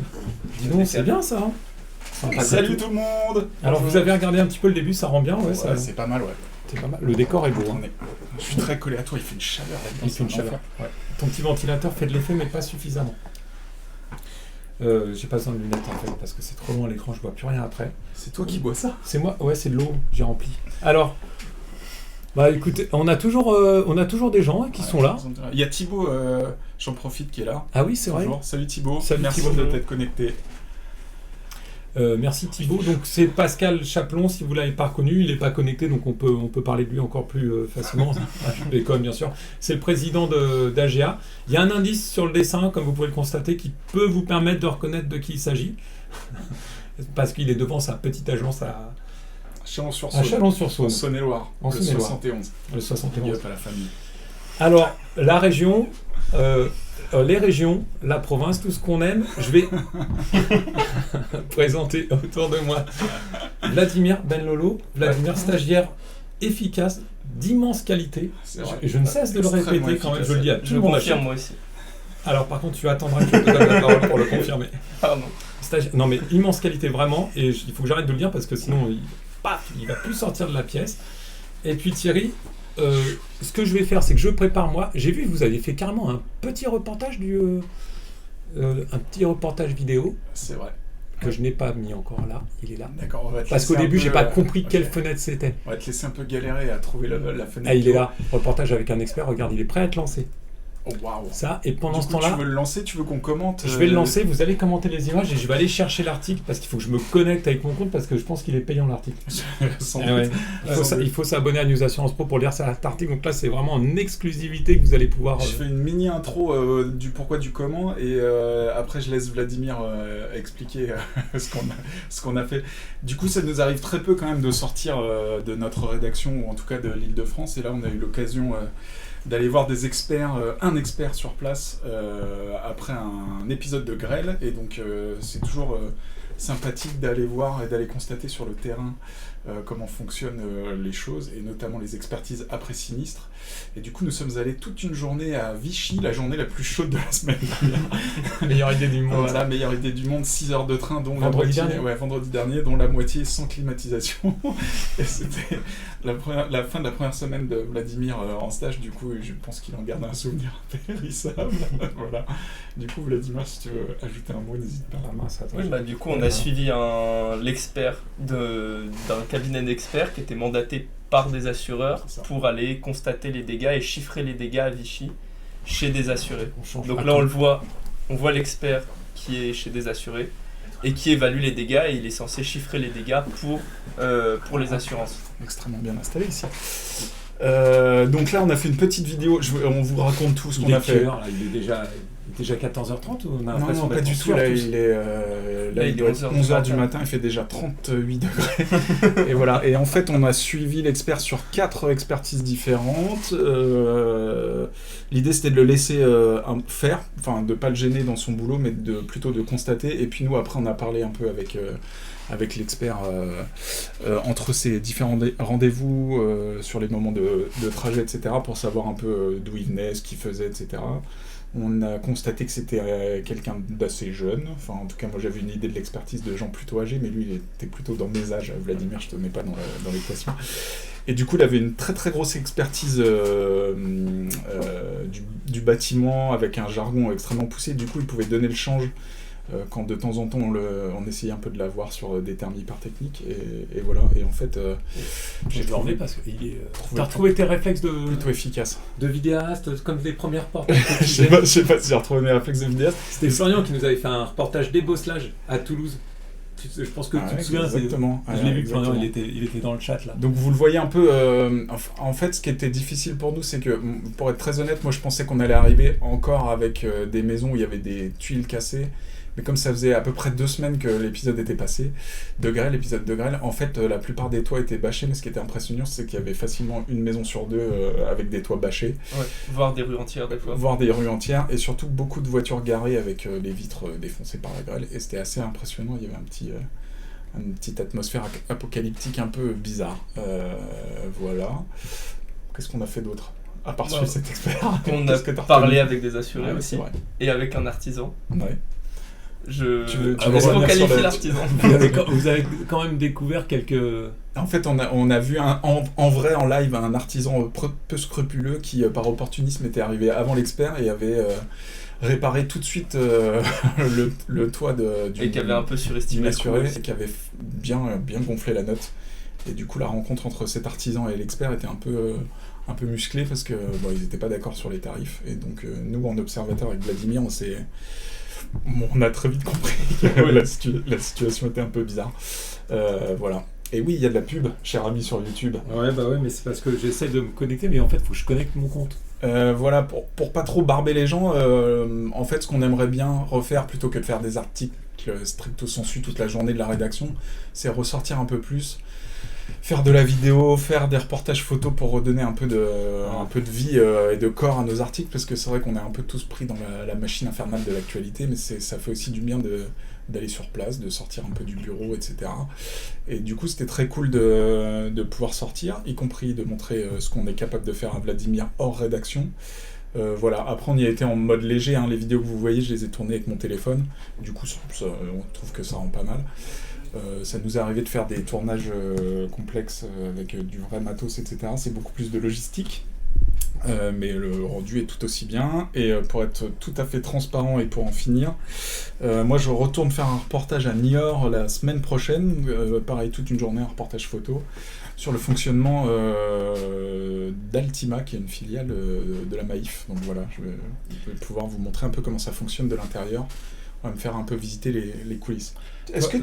Dis donc, c'est bien ça. Hein. Sympa. Salut tout le monde. Alors Bonjour. vous avez regardé un petit peu le début, ça rend bien, ouais. Ouais, c'est pas mal, ouais. C'est pas mal. Le décor est beau. Hein. Je suis très collé à toi, il fait une chaleur là-dedans. Il fait une c'est un chaleur. enfer. Ouais. Ton petit ventilateur fait de l'effet, mais pas suffisamment. J'ai pas besoin de lunettes en fait, parce que c'est trop loin à l'écran, je vois plus rien après. C'est toi qui bois ça. C'est moi, ouais, c'est de l'eau, j'ai rempli. Alors, bah écoutez, on a toujours des gens hein, qui sont là. Il y a Thibaut, j'en profite, qui est là. Ah oui, c'est vrai. Bonjour. Salut Thibaut. Salut Merci Thibaut. de t'être connecté. Merci Thibaut. Donc c'est Pascal Chaplon, si vous l'avez pas reconnu, il n'est pas connecté, donc on peut parler de lui encore plus facilement. L'école, bien sûr. C'est le président d'AGA. Il y a un indice sur le dessin, comme vous pouvez le constater, qui peut vous permettre de reconnaître de qui il s'agit, parce qu'il est devant sa petite agence à Chalon-sur-Saône. Chalon-sur-Saône, En Saône-et-Loire. En Le Saône-et-Loire. 71. le 71. Big up à la famille. Alors, la région, les régions, la province, tout ce qu'on aime, je vais présenter autour de moi Vladimir Benlolo, Vladimir stagiaire efficace, d'immense qualité. C'est vrai. Je ne cesse de le Extrêmement répéter quand même, je le dis à tout Je le le monde. confirme moi aussi. Alors par contre, tu attendras que je te donne la parole pour le confirmer. Pardon. Non mais immense qualité vraiment, et il faut que j'arrête de le dire parce que sinon il va plus sortir de la pièce. Et puis Thierry, ce que je vais faire, c'est que je prépare moi. J'ai vu que vous avez fait carrément un petit reportage vidéo C'est vrai. que je n'ai pas mis encore là. Il est là. D'accord, on va te Parce qu'au laisser un début, peu, j'ai pas compris ok. quelle fenêtre c'était. On va te laisser un peu galérer à trouver la fenêtre. Ah, il est là. Reportage avec un expert. Regarde, il est prêt à être lancé. Oh waouh. Ça. Et pendant Du ce coup, temps-là, tu veux le lancer, tu veux qu'on commente je vais le lancer. Vous allez commenter les images et je vais aller chercher l'article parce qu'il faut que je me connecte avec mon compte parce que je pense qu'il est payant l'article. Sans Eh doute. ouais. Il faut s'abonner à News Assurance Pro pour lire cet article. Donc là, c'est vraiment en exclusivité que vous allez pouvoir. Je fais une mini intro du pourquoi du comment et après je laisse Vladimir expliquer ce qu'on a fait. Du coup, ça nous arrive très peu quand même de sortir de notre rédaction ou en tout cas de l'Île-de-France et là on a eu l'occasion d'aller voir des experts, un expert sur place après un épisode de Grêle et donc c'est toujours sympathique d'aller voir et d'aller constater sur le terrain comment fonctionnent les choses et notamment les expertises après sinistre. Et du coup, nous sommes allés toute une journée à Vichy, la journée la plus chaude de la semaine dernière. Meilleure idée du monde. Voilà, meilleure idée du monde, 6 heures de train, dont Vendredi la moitié, dernier. ouais, vendredi dernier, dont la moitié sans climatisation. Et c'était la fin de la première semaine de Vladimir en stage, du coup, je pense qu'il en garde un souvenir impérissable. Voilà. Du coup, Vladimir, si tu veux ajouter un mot, n'hésite pas. Ah mince, attends. Oui, bah du coup on a suivi l'expert d'un cabinet d'experts qui était mandaté par des assureurs pour aller constater les dégâts et chiffrer les dégâts à Vichy chez des assurés. Donc là, on voit l'expert qui est chez des assurés et qui évalue les dégâts et il est censé chiffrer les dégâts pour les assurances. Extrêmement bien installé ici. Donc là, on a fait une petite vidéo. On vous raconte tout ce qu'on a fait. Il est déjà 14h30 ou on a Non, pas du tout. Là, il doit être 11h du matin. Il fait déjà 38 degrés. Et voilà. Et en fait, on a suivi l'expert sur 4 expertises différentes. L'idée, c'était de le laisser faire, enfin, de pas le gêner dans son boulot, mais plutôt de constater. Et puis nous, après, on a parlé un peu avec l'expert entre ces différents rendez-vous sur les moments de trajet, etc., pour savoir un peu d'où il venait, ce qu'il faisait, etc. On a constaté que c'était quelqu'un d'assez jeune. Enfin, en tout cas, moi, j'avais une idée de l'expertise de gens plutôt âgés, mais lui, il était plutôt dans mes âges. Vladimir, je te mets pas dans l'équation. Et du coup, il avait une très très grosse expertise du bâtiment avec un jargon extrêmement poussé. Du coup, il pouvait donner le change quand de temps en temps on essayait un peu de l'avoir sur des termes hyper techniques. Et voilà. Et en fait, j'ai trouvé parce que t'as retrouvé tes réflexes plutôt efficaces. De vidéaste, comme les premiers reportages. Je sais pas si j'ai retrouvé mes réflexes de vidéaste. C'était Florian qui nous avait fait un reportage débosselage à Toulouse. Je pense que tu te souviens, exactement. Je l'ai vu, Florian, il était dans le chat là. Donc vous le voyez un peu. En fait, ce qui était difficile pour nous, c'est que, pour être très honnête, moi je pensais qu'on allait arriver encore avec des maisons où il y avait des tuiles cassées. Mais comme ça faisait à peu près 2 semaines que l'épisode était passé, l'épisode de Grêle, en fait, la plupart des toits étaient bâchés, mais ce qui était impressionnant, c'est qu'il y avait facilement une maison sur 2 avec des toits bâchés. Ouais, voire des rues entières, des fois. Voire des rues entières, et surtout beaucoup de voitures garées avec les vitres défoncées par la grêle, et c'était assez impressionnant. Il y avait une petite atmosphère apocalyptique un peu bizarre. Voilà. Qu'est-ce qu'on a fait d'autre à part suivre cet expert? On a parlé avec des assurés aussi, et avec un artisan. Ouais. Est-ce qu'on qualifie l'artisan? Vous avez quand même découvert quelques... En fait, on a vu en vrai, en live, un artisan peu scrupuleux qui, par opportunisme, était arrivé avant l'expert et avait réparé tout de suite le toit du... Et qui avait un peu surestimé l'assuré, et qui avait bien gonflé la note. Et du coup, la rencontre entre cet artisan et l'expert était un peu musclée parce que ils n'étaient pas d'accord sur les tarifs. Et donc, nous, en observateur avec Vladimir, on a très vite compris que la situation était un peu bizarre. Voilà. Et oui, il y a de la pub, cher ami, sur YouTube. Ouais, mais c'est parce que j'essaie de me connecter, mais en fait, il faut que je connecte mon compte. Voilà, pour pas trop barber les gens, en fait, ce qu'on aimerait bien refaire, plutôt que de faire des articles stricto sensu toute la journée de la rédaction, c'est ressortir un peu plus, faire de la vidéo, faire des reportages photos pour redonner un peu de vie et de corps à nos articles, parce que c'est vrai qu'on est un peu tous pris dans la machine infernale de l'actualité, mais ça fait aussi du bien d'aller sur place, de sortir un peu du bureau, etc. Et du coup, c'était très cool de pouvoir sortir, y compris de montrer ce qu'on est capable de faire à Vladimir hors rédaction. Voilà. Après, on y a été en mode léger, hein. Les vidéos que vous voyez, je les ai tournées avec mon téléphone. Du coup, on trouve que ça rend pas mal. Ça nous est arrivé de faire des tournages complexes avec du vrai matos, etc. C'est beaucoup plus de logistique, mais le rendu est tout aussi bien. Et pour être tout à fait transparent et pour en finir, moi je retourne faire un reportage à Niort la semaine prochaine, pareil, toute une journée, un reportage photo sur le fonctionnement d'Altima, qui est une filiale de la Maïf. Donc voilà, je vais pouvoir vous montrer un peu comment ça fonctionne de l'intérieur. On va me faire un peu visiter les coulisses. Est-ce que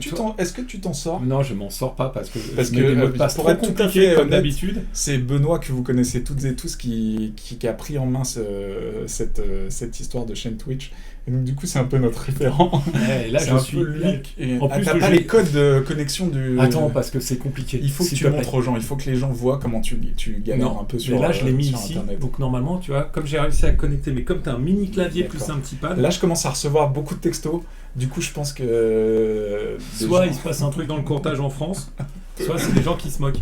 tu t'en sors? Non, je m'en sors pas parce que des mots de passe pour être tout à fait comme d'habitude. C'est Benoît, que vous connaissez toutes et tous, qui a pris en main cette histoire de chaîne Twitch. Et donc du coup, c'est un peu notre référent. Et là, c'est je un suis. peu lui. En plus, t'as pas les codes de connexion du. Attends, parce que c'est compliqué. Il faut que tu montres aux gens. Il faut que les gens voient comment tu galères un peu sur. Mais là, je l'ai mis ici. Internet. Donc normalement, tu vois, comme j'ai réussi à connecter, mais comme t'as un mini clavier plus un petit pad. Là, je commence à recevoir beaucoup de textos. Du coup, je pense que... Soit il se passe un truc dans le courtage en France, soit c'est des gens qui se moquent.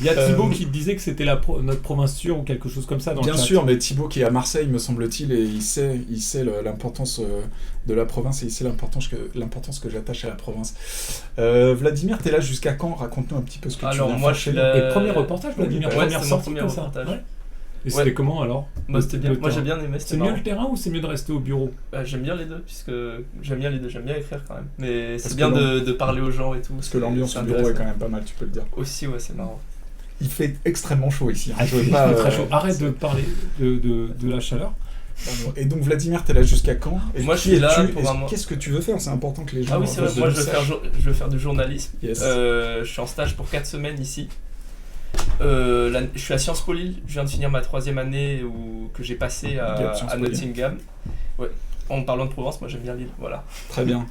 Il y a Thibaut qui disait que c'était notre province sûre ou quelque chose comme ça dans le chat. Bien sûr, mais Thibaut qui est à Marseille, me semble-t-il, et il sait l'importance de la province et il sait l'importance que j'attache à la province. Vladimir, t'es là jusqu'à quand? Raconte-nous un petit peu ce que tu viens moi, faire. Et premier reportage, Vladimir, première sortie comme ça. Et c'était comment alors? Moi, c'était bien. Le Moi, j'ai terrain. bien aimé. C'est mieux le terrain ou c'est mieux de rester au bureau? J'aime bien les deux, puisque j'aime bien les deux. J'aime bien écrire quand même. Mais Parce c'est que bien de parler aux gens et tout. Parce que l'ambiance c'est du bureau est intéressant. quand même pas mal, tu peux le dire. Aussi, ouais, c'est marrant. Il fait extrêmement chaud ici. Hein. Je veux Il pas, fait très chaud. Arrête de parler de la chaleur. Et donc Vladimir, t'es là jusqu'à quand? Et Moi, je qui suis là es-tu? pour Et un mois. qu'est-ce que tu veux faire? C'est important que les gens. Ah oui, c'est vrai. fassent Moi, de je nous veux faire du journalisme. Yes. Je suis en stage pour 4 semaines ici. Je suis à Sciences Po Lille. Je viens de finir ma 3e année que j'ai passée à Nottingham. Ouais. En parlant de Provence, moi j'aime bien Lille. Voilà. Très bien.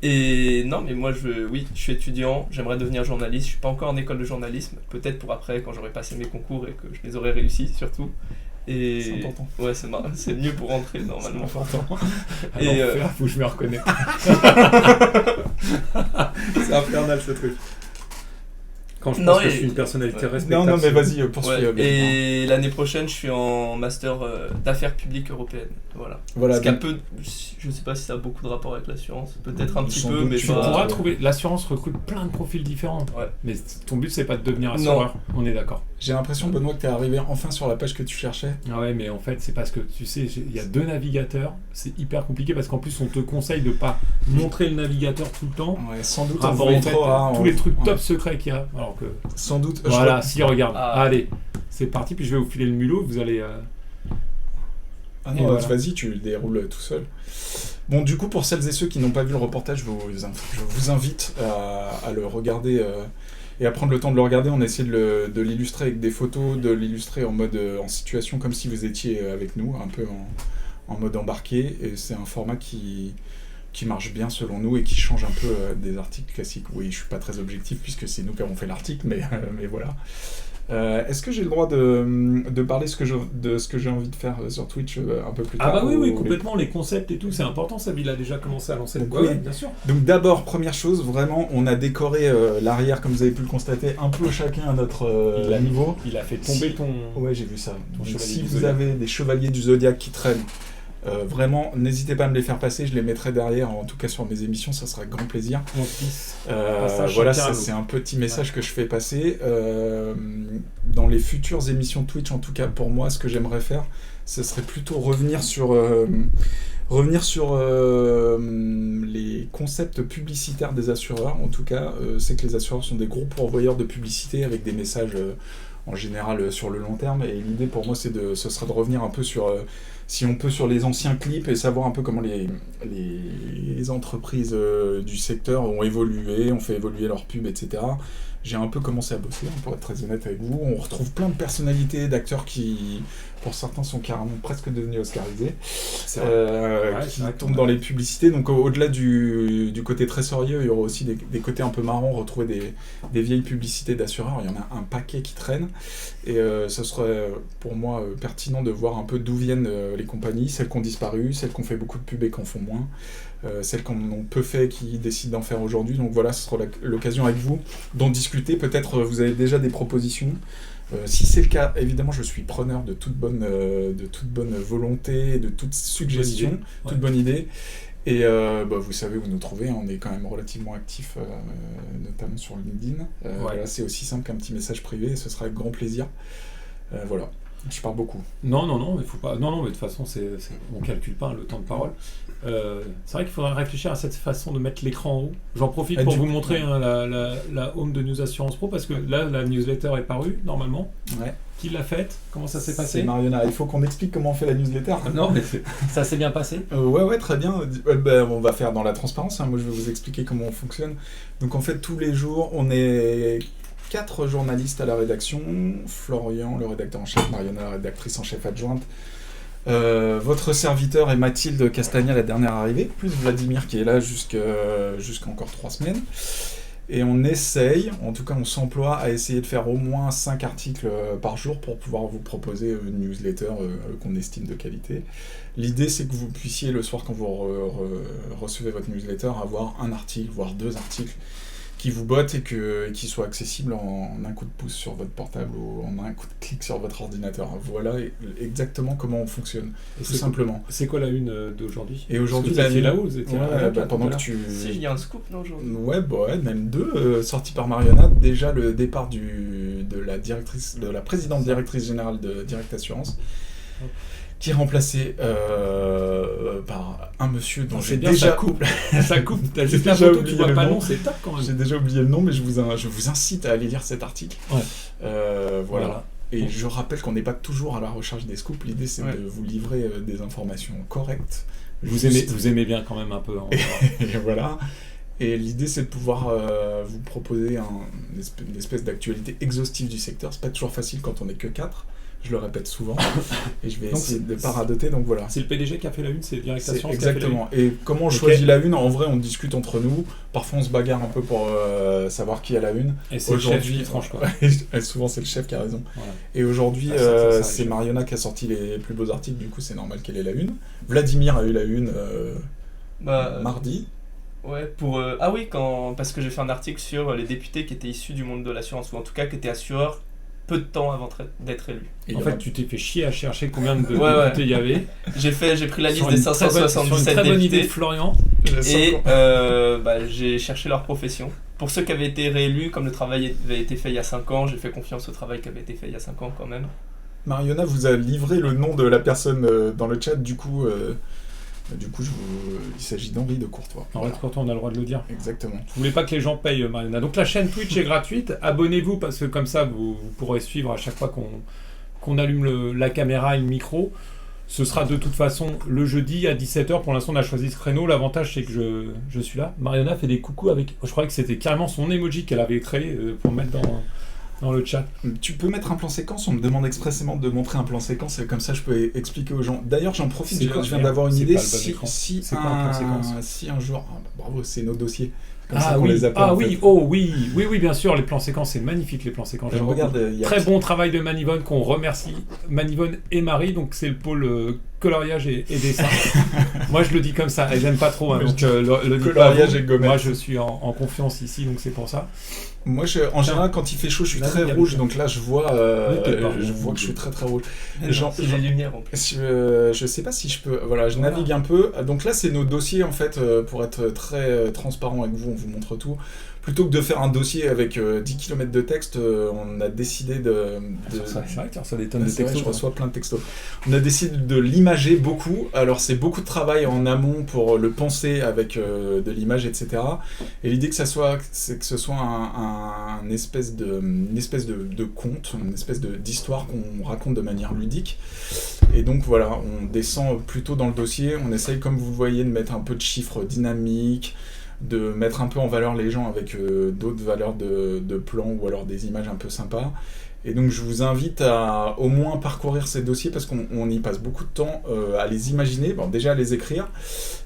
Et non, mais moi je suis étudiant. J'aimerais devenir journaliste. Je suis pas encore en école de journalisme. Peut-être pour après, quand j'aurai passé mes concours et que je les aurai réussis surtout. Et C'est important. ouais, c'est mieux pour rentrer normalement. C'est important. Et Faut que je me reconnais. C'est infernal ce truc. Quand je Non, pense que et- je suis une personnalité ouais. respectable. Non, mais vas-y, poursuis. ouais. Vladimir. Et l'année prochaine, je suis en master d'affaires publiques européennes. Voilà. Voilà. Ce qui a donc- peu, je sais pas si ça a beaucoup de rapport avec l'assurance. Peut-être un petit Sans peu, doute, mais tu Tu pas. pourras trouver. L'assurance recrute plein de profils différents. Ouais. Mais ton but, c'est pas de devenir assureur. On est d'accord. J'ai l'impression, Benoît, que t'es arrivé enfin sur la page que tu cherchais. Ah ouais, mais en fait, c'est parce que tu sais, il y a 2 navigateurs. C'est hyper compliqué parce qu'en plus, on te conseille de pas montrer le navigateur tout le temps. Ouais, sans doute, Ah, on bon, vous en fait, montrera. tous les trucs ouais. top secrets qu'il y a. Alors que. Sans doute. Voilà, si, regarde. Ah. Allez, c'est parti. Puis je vais vous filer le mulot. Vous allez. Ah Et non, voilà. vas-y, tu le déroules tout seul. Bon, du coup, pour celles et ceux qui n'ont pas vu le reportage, je vous invite à le regarder et à prendre le temps de le regarder. On a essayé de l'illustrer avec des photos, de l'illustrer en mode en situation comme si vous étiez avec nous, un peu en mode embarqué. Et c'est un format qui marche bien selon nous et qui change un peu des articles classiques. Oui, je suis pas très objectif puisque c'est nous qui avons fait l'article, mais voilà. Est-ce que j'ai le droit de parler de ce que j'ai envie de faire sur Twitch un peu plus tard? Ah bah oui, ou- complètement. Les concepts et tout, c'est important. Ça, il a déjà commencé à lancer le Donc, oui. bien sûr. Donc d'abord, première chose, vraiment, on a décoré l'arrière, comme vous avez pu le constater, un peu chacun à notre Il a- niveau. Il a fait tomber Si- ton. Ouais, j'ai vu ça. Donc, chevalier si du vous Zodiac. avez des chevaliers du Zodiac qui traînent, vraiment, n'hésitez pas à me les faire passer, je les mettrai derrière, en tout cas sur mes émissions, ça sera avec grand plaisir. One Piece. Passage Voilà, chacun à ça nous. c'est un petit message que je fais passer. Dans les futures émissions Twitch, en tout cas pour moi, ce que j'aimerais faire, ce serait plutôt revenir sur les concepts publicitaires des assureurs. En tout cas, c'est que les assureurs sont des gros pourvoyeurs de publicité avec des messages en général sur le long terme. Et l'idée pour moi, ce serait de revenir un peu sur, si on peut, sur les anciens clips et savoir un peu comment les entreprises du secteur ont évolué, ont fait évoluer leurs pubs, etc. J'ai un peu commencé à bosser, pour être très honnête avec vous. On retrouve plein de personnalités, d'acteurs qui, pour certains, sont carrément presque devenus oscarisés, C'est vrai. Ouais, qui c'est vrai qu'on tombent a- dans les publicités. Donc au-delà du côté très sérieux, il y aura aussi des côtés un peu marrants, retrouver des vieilles publicités d'assureurs. Il y en a un paquet qui traînent. Et ce serait pour moi pertinent de voir un peu d'où viennent les compagnies, celles qui ont disparu, celles qui ont fait beaucoup de pubs et qui en font moins. Celles qui en ont peu fait, qui décident d'en faire aujourd'hui. Donc voilà, ce sera l'occasion avec vous d'en discuter. Peut-être vous avez déjà des propositions. Si c'est le cas, évidemment, je suis preneur de toute bonne volonté, de toute suggestion, idée. toute Ouais. bonne idée. Et vous savez où nous trouver, on est quand même relativement actifs, notamment sur LinkedIn. Voilà, c'est aussi simple qu'un petit message privé, et ce sera avec grand plaisir. Voilà, je parle beaucoup. Non, mais faut pas. Non, mais de toute façon, on calcule pas le temps de parole. C'est vrai qu'il faudrait réfléchir à cette façon de mettre l'écran en haut. J'en profite Ah, pour du vous coup, montrer ouais. la home de News Assurance Pro parce que là, la newsletter est parue normalement. Ouais. Qui l'a faite? Comment ça s'est C'est passé? Marionna, il faut qu'on explique comment on fait la newsletter. Non, mais ça s'est bien passé. Ouais, très bien. On va faire dans la transparence. Moi, je vais vous expliquer comment on fonctionne. Donc, en fait, tous les jours, on est 4 journalistes à la rédaction. Florian, le rédacteur en chef, Marionna, la rédactrice en chef adjointe. Votre serviteur est Mathilde Castagna, la dernière arrivée, plus Vladimir qui est là jusqu'à encore 3 semaines. Et on essaye, en tout cas on s'emploie à essayer de faire au moins 5 articles par jour pour pouvoir vous proposer une newsletter qu'on estime de qualité. L'idée c'est que vous puissiez le soir quand vous recevez votre newsletter avoir un article, voire 2 articles qui vous botte et qui soit accessible en un coup de pouce sur votre portable ou en un coup de clic sur votre ordinateur. Voilà exactement comment on fonctionne, tout simplement. C'est quoi la une d'aujourd'hui? Et aujourd'hui, la une là où vous étiez pendant que tu... Si, il y a un scoop, non, aujourd'hui? Ouais, même deux, sortis par Marionna. Déjà, le départ de la présidente directrice générale de Direct Assurance, qui est remplacé par un monsieur dont j'ai déjà... Ça coupe. T'as juste déjà la photo, tu oublié vois le pas nom. non, c'est top quand même. J'ai déjà oublié le nom, mais je vous incite à aller lire cet article. Ouais. Voilà. Et je rappelle qu'on n'est pas toujours à la recherche des scoops. L'idée, c'est de vous livrer des informations correctes. Vous aimez bien quand même un peu. Et voilà. Et l'idée, c'est de pouvoir vous proposer une espèce d'actualité exhaustive du secteur. C'est pas toujours facile quand on n'est que 4. Je le répète souvent. Et je vais essayer de ne pas radoter. Donc voilà. C'est le PDG qui a fait la une, c'est Direct Assurance. Exactement. Et comment on choisit la une? En vrai, on discute entre nous. Parfois, on se bagarre un peu pour savoir qui a la une. Et c'est le chef qui tranche, quoi. Souvent, c'est le chef qui a raison. Voilà. Et aujourd'hui, c'est Marionna qui a sorti les plus beaux articles. Du coup, c'est normal qu'elle ait la une. Vladimir a eu la une mardi. Ouais, ah oui, parce que j'ai fait un article sur les députés qui étaient issus du monde de l'assurance, ou en tout cas qui étaient assureurs peu de temps avant d'être élus. En fait, tu t'es fait chier à chercher combien de députés il y avait. J'ai pris la liste des 577 députés. Sur une très bonne idée de Florian. Et j'ai cherché leur profession. Pour ceux qui avaient été réélus, comme le travail avait été fait il y a 5 ans, j'ai fait confiance au travail qui avait été fait il y a 5 ans quand même. Marionna vous a livré le nom de la personne dans le chat, du coup, il s'agit d'Henri de Courtois. Henri de Courtois, on a le droit de le dire. Exactement. Je voulais pas que les gens payent Marionna. Donc la chaîne Twitch est gratuite. Abonnez-vous parce que comme ça, vous pourrez suivre à chaque fois qu'on allume la caméra et le micro. Ce sera de toute façon le jeudi à 17h. Pour l'instant, on a choisi ce créneau. L'avantage, c'est que je suis là. Marionna fait des coucous avec... Je croyais que c'était carrément son emoji qu'elle avait créé pour mettre dans le chat. Tu peux mettre un plan séquence, on me demande expressément de montrer un plan séquence, et comme ça je peux expliquer aux gens. D'ailleurs, j'en profite, je viens d'avoir une idée. Si un jour... bravo, c'est nos dossiers. Comme ça qu'on les appelle, oui, bien sûr, les plans séquences, c'est magnifique, les plans séquences. Très bon travail de Manivonne, qu'on remercie. Manivonne et Marie, donc c'est le pôle coloriage et dessin. Moi, je le dis comme ça, elles n'aiment pas trop. Donc, le coloriage et gommette. Moi, je suis en confiance ici, donc c'est pour ça. Moi, en général, quand il fait chaud, je suis très rouge, donc là, je vois que je suis très très rouge. C'est les lumières en plus. Je sais pas si je peux. Voilà, je navigue un peu. Donc là, c'est nos dossiers en fait, pour être très transparent avec vous, on vous montre tout. Plutôt que de faire un dossier avec 10 km de texte, on a décidé de... C'est vrai que tu reçois des tonnes de textos. Je reçois plein de textos. On a décidé de l'imager beaucoup. Alors, c'est beaucoup de travail en amont pour le penser avec de l'image, etc. Et l'idée c'est que ce soit une espèce de conte, une espèce d'histoire qu'on raconte de manière ludique. Et donc, voilà, on descend plutôt dans le dossier. On essaye, comme vous le voyez, de mettre un peu de chiffres dynamiques, de mettre un peu en valeur les gens avec d'autres valeurs de plans ou alors des images un peu sympas. Et donc je vous invite à au moins parcourir ces dossiers parce qu'on y passe beaucoup de temps à les imaginer, bon, déjà à les écrire,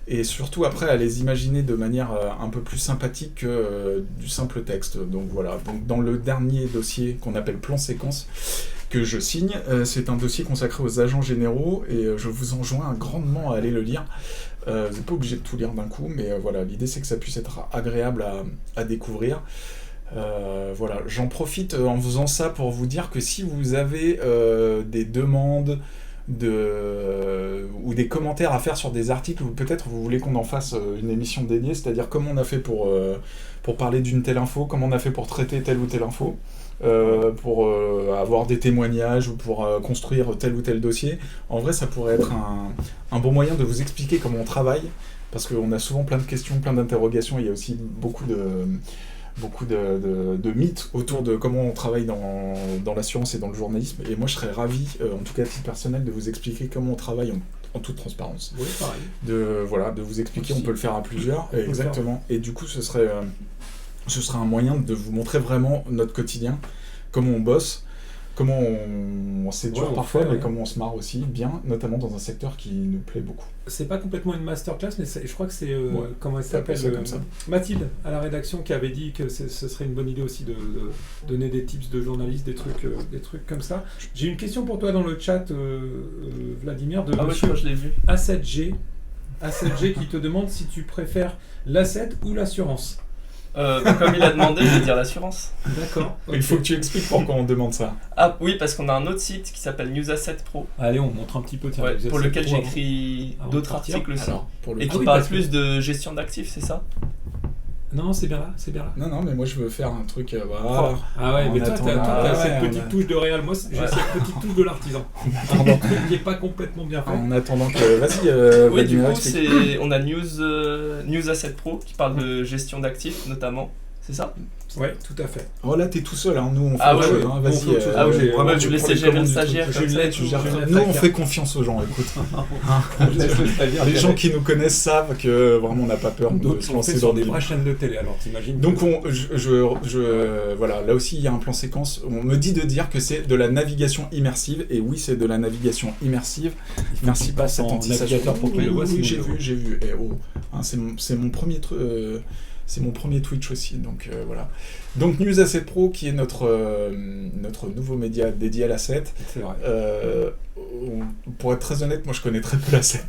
et surtout après à les imaginer de manière un peu plus sympathique que du simple texte. Donc voilà, donc dans le dernier dossier qu'on appelle plan séquence, que je signe, c'est un dossier consacré aux agents généraux, et je vous enjoins grandement à aller le lire. Vous n'êtes pas obligé de tout lire d'un coup, mais voilà, l'idée c'est que ça puisse être agréable à découvrir. Voilà, j'en profite en faisant ça pour vous dire que si vous avez des demandes ou des commentaires à faire sur des articles, ou peut-être vous voulez qu'on en fasse une émission dédiée, c'est-à-dire comment on a fait pour parler d'une telle info, comment on a fait pour traiter telle ou telle info, pour avoir des témoignages ou pour construire tel ou tel dossier. En vrai, ça pourrait être un bon moyen de vous expliquer comment on travaille, parce qu'on a souvent plein de questions, plein d'interrogations. Il y a aussi beaucoup de mythes autour de comment on travaille dans l'assurance et dans le journalisme. Et moi, je serais ravi, en tout cas à titre personnel, de vous expliquer comment on travaille en toute transparence. Oui, pareil. De vous expliquer, on peut le faire à plusieurs. Exactement. Et du coup, ce serait un moyen de vous montrer vraiment notre quotidien, comment on bosse, comment c'est dur parfois, mais comment on se marre aussi bien, notamment dans un secteur qui nous plaît beaucoup. C'est pas complètement une masterclass, mais je crois que c'est comment elle s'appelle, Mathilde à la rédaction, qui avait dit que ce serait une bonne idée aussi de donner des tips de journalistes, des trucs comme ça. J'ai une question pour toi dans le chat, Vladimir, de monsieur je l'ai vu. A7G qui te demande si tu préfères l'asset ou l'assurance. Comme il a demandé, je vais dire l'assurance. D'accord. Il faut que tu expliques pourquoi on demande ça. Ah oui, parce qu'on a un autre site qui s'appelle News Asset Pro, Allez, on montre un petit peu. Tiens, ouais, vous êtes pour lequel pro avant. j'écris avant de d'autres partir. articles aussi. Alors, pour le Et coup- qui oui, parle parce que- plus de gestion d'actifs, c'est ça? Non, c'est bien là, c'est bien là. Non, mais moi je veux faire un truc. Voilà. Ah ouais, En mais toi, attendant- t'as ouais, cette on petite a- touche de réal. Moi, j'ai Ouais. cette petite touche de l'artisan. Pardon. Un truc qui n'est pas complètement bien fait. En attendant que. Vas-y, Oui, du Vladimir, coup, explique. on a News Asset Pro qui parle de gestion d'actifs notamment, c'est ça? Ouais, tout à fait. Oh là, t'es tout seul, hein. Nous on fait Ah autre ouais, chose, ouais. hein. On fait Vas-y. autre chose. Ah oui, vraiment, ouais, tu vous laissez prends les gérer le commandes du truc. stagiaire comme ça et Tu tout. gères. je laisse Nous on Stagiaire. fait confiance aux gens, écoute. C'est-à-dire Les gens qui nous connaissent savent que vraiment on n'a pas peur de d'autres se sont lancer faits dans sur des des vraies chaînes de télé, alors t'imagines. Donc voilà, là aussi il y a un plan séquence. On me dit de dire que c'est de la navigation immersive, et oui c'est de la navigation immersive. Merci pour cet en anti-sage. navigateur pour que tu le vois. Oui, sinon j'ai je- vu. Eh, oh. Hein, c'est mon premier c'est mon premier Twitch aussi, donc voilà. Donc News Asset Pro, qui est notre nouveau média dédié à l'asset. C'est vrai. Pour être très honnête, moi je connais très peu l'asset.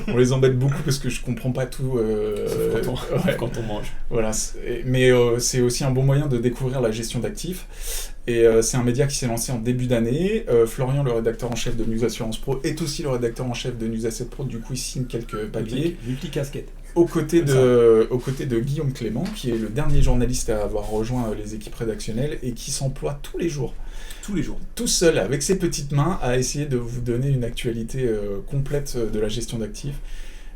On les embête beaucoup parce que je comprends pas tout. Sauf ouais. quand on mange. Voilà, mais c'est aussi un bon moyen de découvrir la gestion d'actifs. Et c'est un média qui s'est lancé en début d'année. Florian, le rédacteur en chef de News Assurance Pro, est aussi le rédacteur en chef de News Asset Pro. Du coup, il signe quelques papiers. Multicasquette. Aux côtés de Guillaume Clément, qui est le dernier journaliste à avoir rejoint les équipes rédactionnelles et qui s'emploie tous les jours, tout seul, avec ses petites mains, à essayer de vous donner une actualité complète de la gestion d'actifs.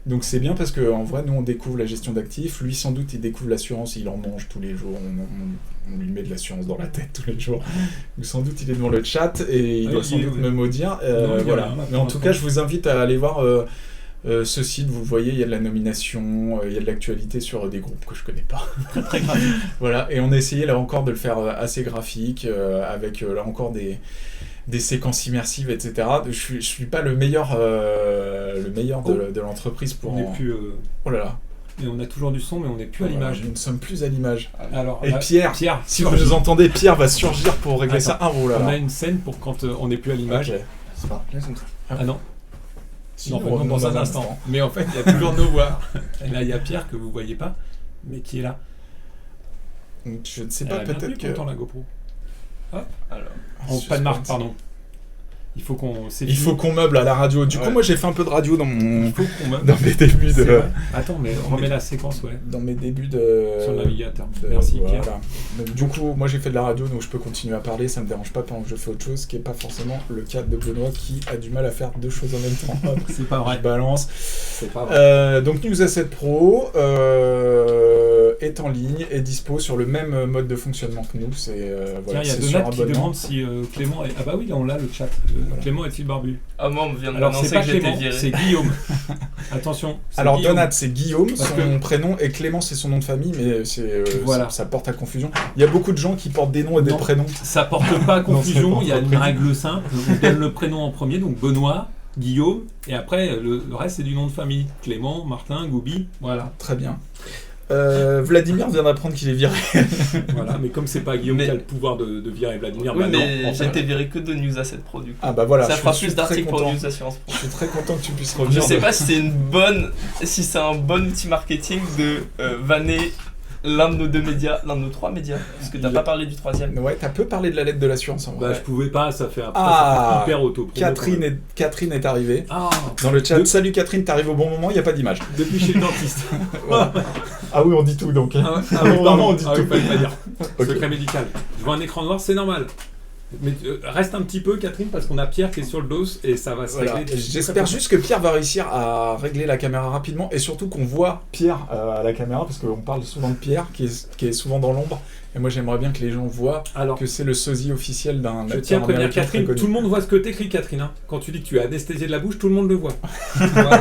Donc c'est bien parce qu'en vrai, nous on découvre la gestion d'actifs, lui sans doute il découvre l'assurance, il en mange tous les jours, on lui met de l'assurance dans la tête tous les jours. Donc sans doute il est devant le chat et il doit sans doute me maudire. Non, il y a voilà. rien, là, Mais en pour tout l'instant. cas, je vous invite à aller voir ce site, vous voyez, il y a de la nomination, il y a de l'actualité sur des groupes que je connais pas. Très graphique. Voilà, et on a essayé là encore de le faire assez graphique, avec là encore des séquences immersives, etc. Je suis pas le meilleur de l'entreprise pour... On n'est plus. Oh là là. Mais on a toujours du son, mais on n'est plus à Voilà, l'image. nous ne sommes plus à l'image. Alors, Et là, Pierre, si vous surgit. nous entendez, Pierre va surgir pour régler Attends, ça. Ah, oh là On là. a une scène pour quand on n'est plus à l'image. Ok. C'est pas Ah non, Si, non, on vraiment, revenons dans un instant. Mais en fait, il y a toujours nos voix. Et là, il y a Pierre que vous voyez pas, mais qui est là. Donc, je ne sais Elle pas, a bien peut-être pris que... longtemps, la GoPro. Alors, Oh, pas de marque, pardon. Il faut qu'on. c'est Il fini. faut qu'on meuble à la radio. Du coup, Ouais. moi, j'ai fait un peu de radio dans Il faut qu'on meuble. dans mes débuts C'est de... vrai. Attends, mais remets la séquence, ouais. Dans mes débuts de... Sur le navigateur. de- Merci, voilà. Pierre. Donc, du coup, moi j'ai fait de la radio, donc je peux continuer à parler, ça me dérange pas pendant que je fais autre chose, ce qui est pas forcément le cas de Benoît qui a du mal à faire deux choses en même temps. C'est pas Je vrai. balance. C'est pas vrai. Donc News Asset Pro est en ligne, est dispo sur le même mode de fonctionnement que nous. C'est voilà, Tiens, il y a c'est sur Donat qui abonnement. demande si Clément est. Ah bah oui, là on l'a le chat. Voilà. Clément est-il barbu? ah, moi, on vient de Alors c'est m'annoncer pas que j'étais Clément, viré. c'est Guillaume. Attention. c'est Alors Guillaume. Donat c'est Guillaume, Parce son que- prénom, et Clément c'est son nom de famille, mais c'est Voilà. ça porte à confusion. Il y a beaucoup de gens qui portent des noms et des Non. prénoms. Ça porte pas à confusion, Non, c'est il y a pas une prévu. règle simple. On donne le prénom en premier, donc Benoît, Guillaume, et après le reste c'est du nom de famille. Clément, Martin, Goubi, voilà. Très bien. Vladimir vient d'apprendre qu'il est viré. Voilà. Mais comme c'est pas Guillaume Mais- qui a le pouvoir de virer Vladimir, Oui, bah non. mais en fait, j'ai été viré que de News Asset Pro du coup. Ah bah voilà, Ça je fera suis plus très d'articles pour content. News Assurance Pro. Je suis très content que tu puisses Je revenir. sais pas si c'est un bon outil marketing de vanner l'un de nos deux médias, l'un de nos trois médias, parce que t'as Il- pas parlé du troisième. Ouais, t'as peu parlé de la lettre de l'assurance en vrai. bah, je pouvais pas, ça fait après, Ah, ça fait hyper auto. Catherine est arrivée. Ah, Dans le chat, salut Catherine, t'arrives au bon moment, il n'y a pas d'image. depuis chez le dentiste. Voilà. Ah oui, on dit tout donc. Ah ouais, Vraiment, pardon, on dit tout. fallait pas dire. Ok. Secret médical. Je vois un écran noir, c'est normal. Mais reste un petit peu, Catherine, parce qu'on a Pierre qui est sur le dos et ça va se Voilà. régler. J'espère juste que Pierre va réussir à régler la caméra rapidement et surtout qu'on voit Pierre à la caméra parce qu'on parle souvent de Pierre qui est souvent dans l'ombre et moi j'aimerais bien que les gens voient Alors, que c'est le sosie officiel d'un je tiens à acteur prévenir américain Catherine, très connu. tout le monde voit ce que t'écris, Catherine. Hein. Quand tu dis que tu es anesthésié de la bouche, tout le monde le voit. Voilà.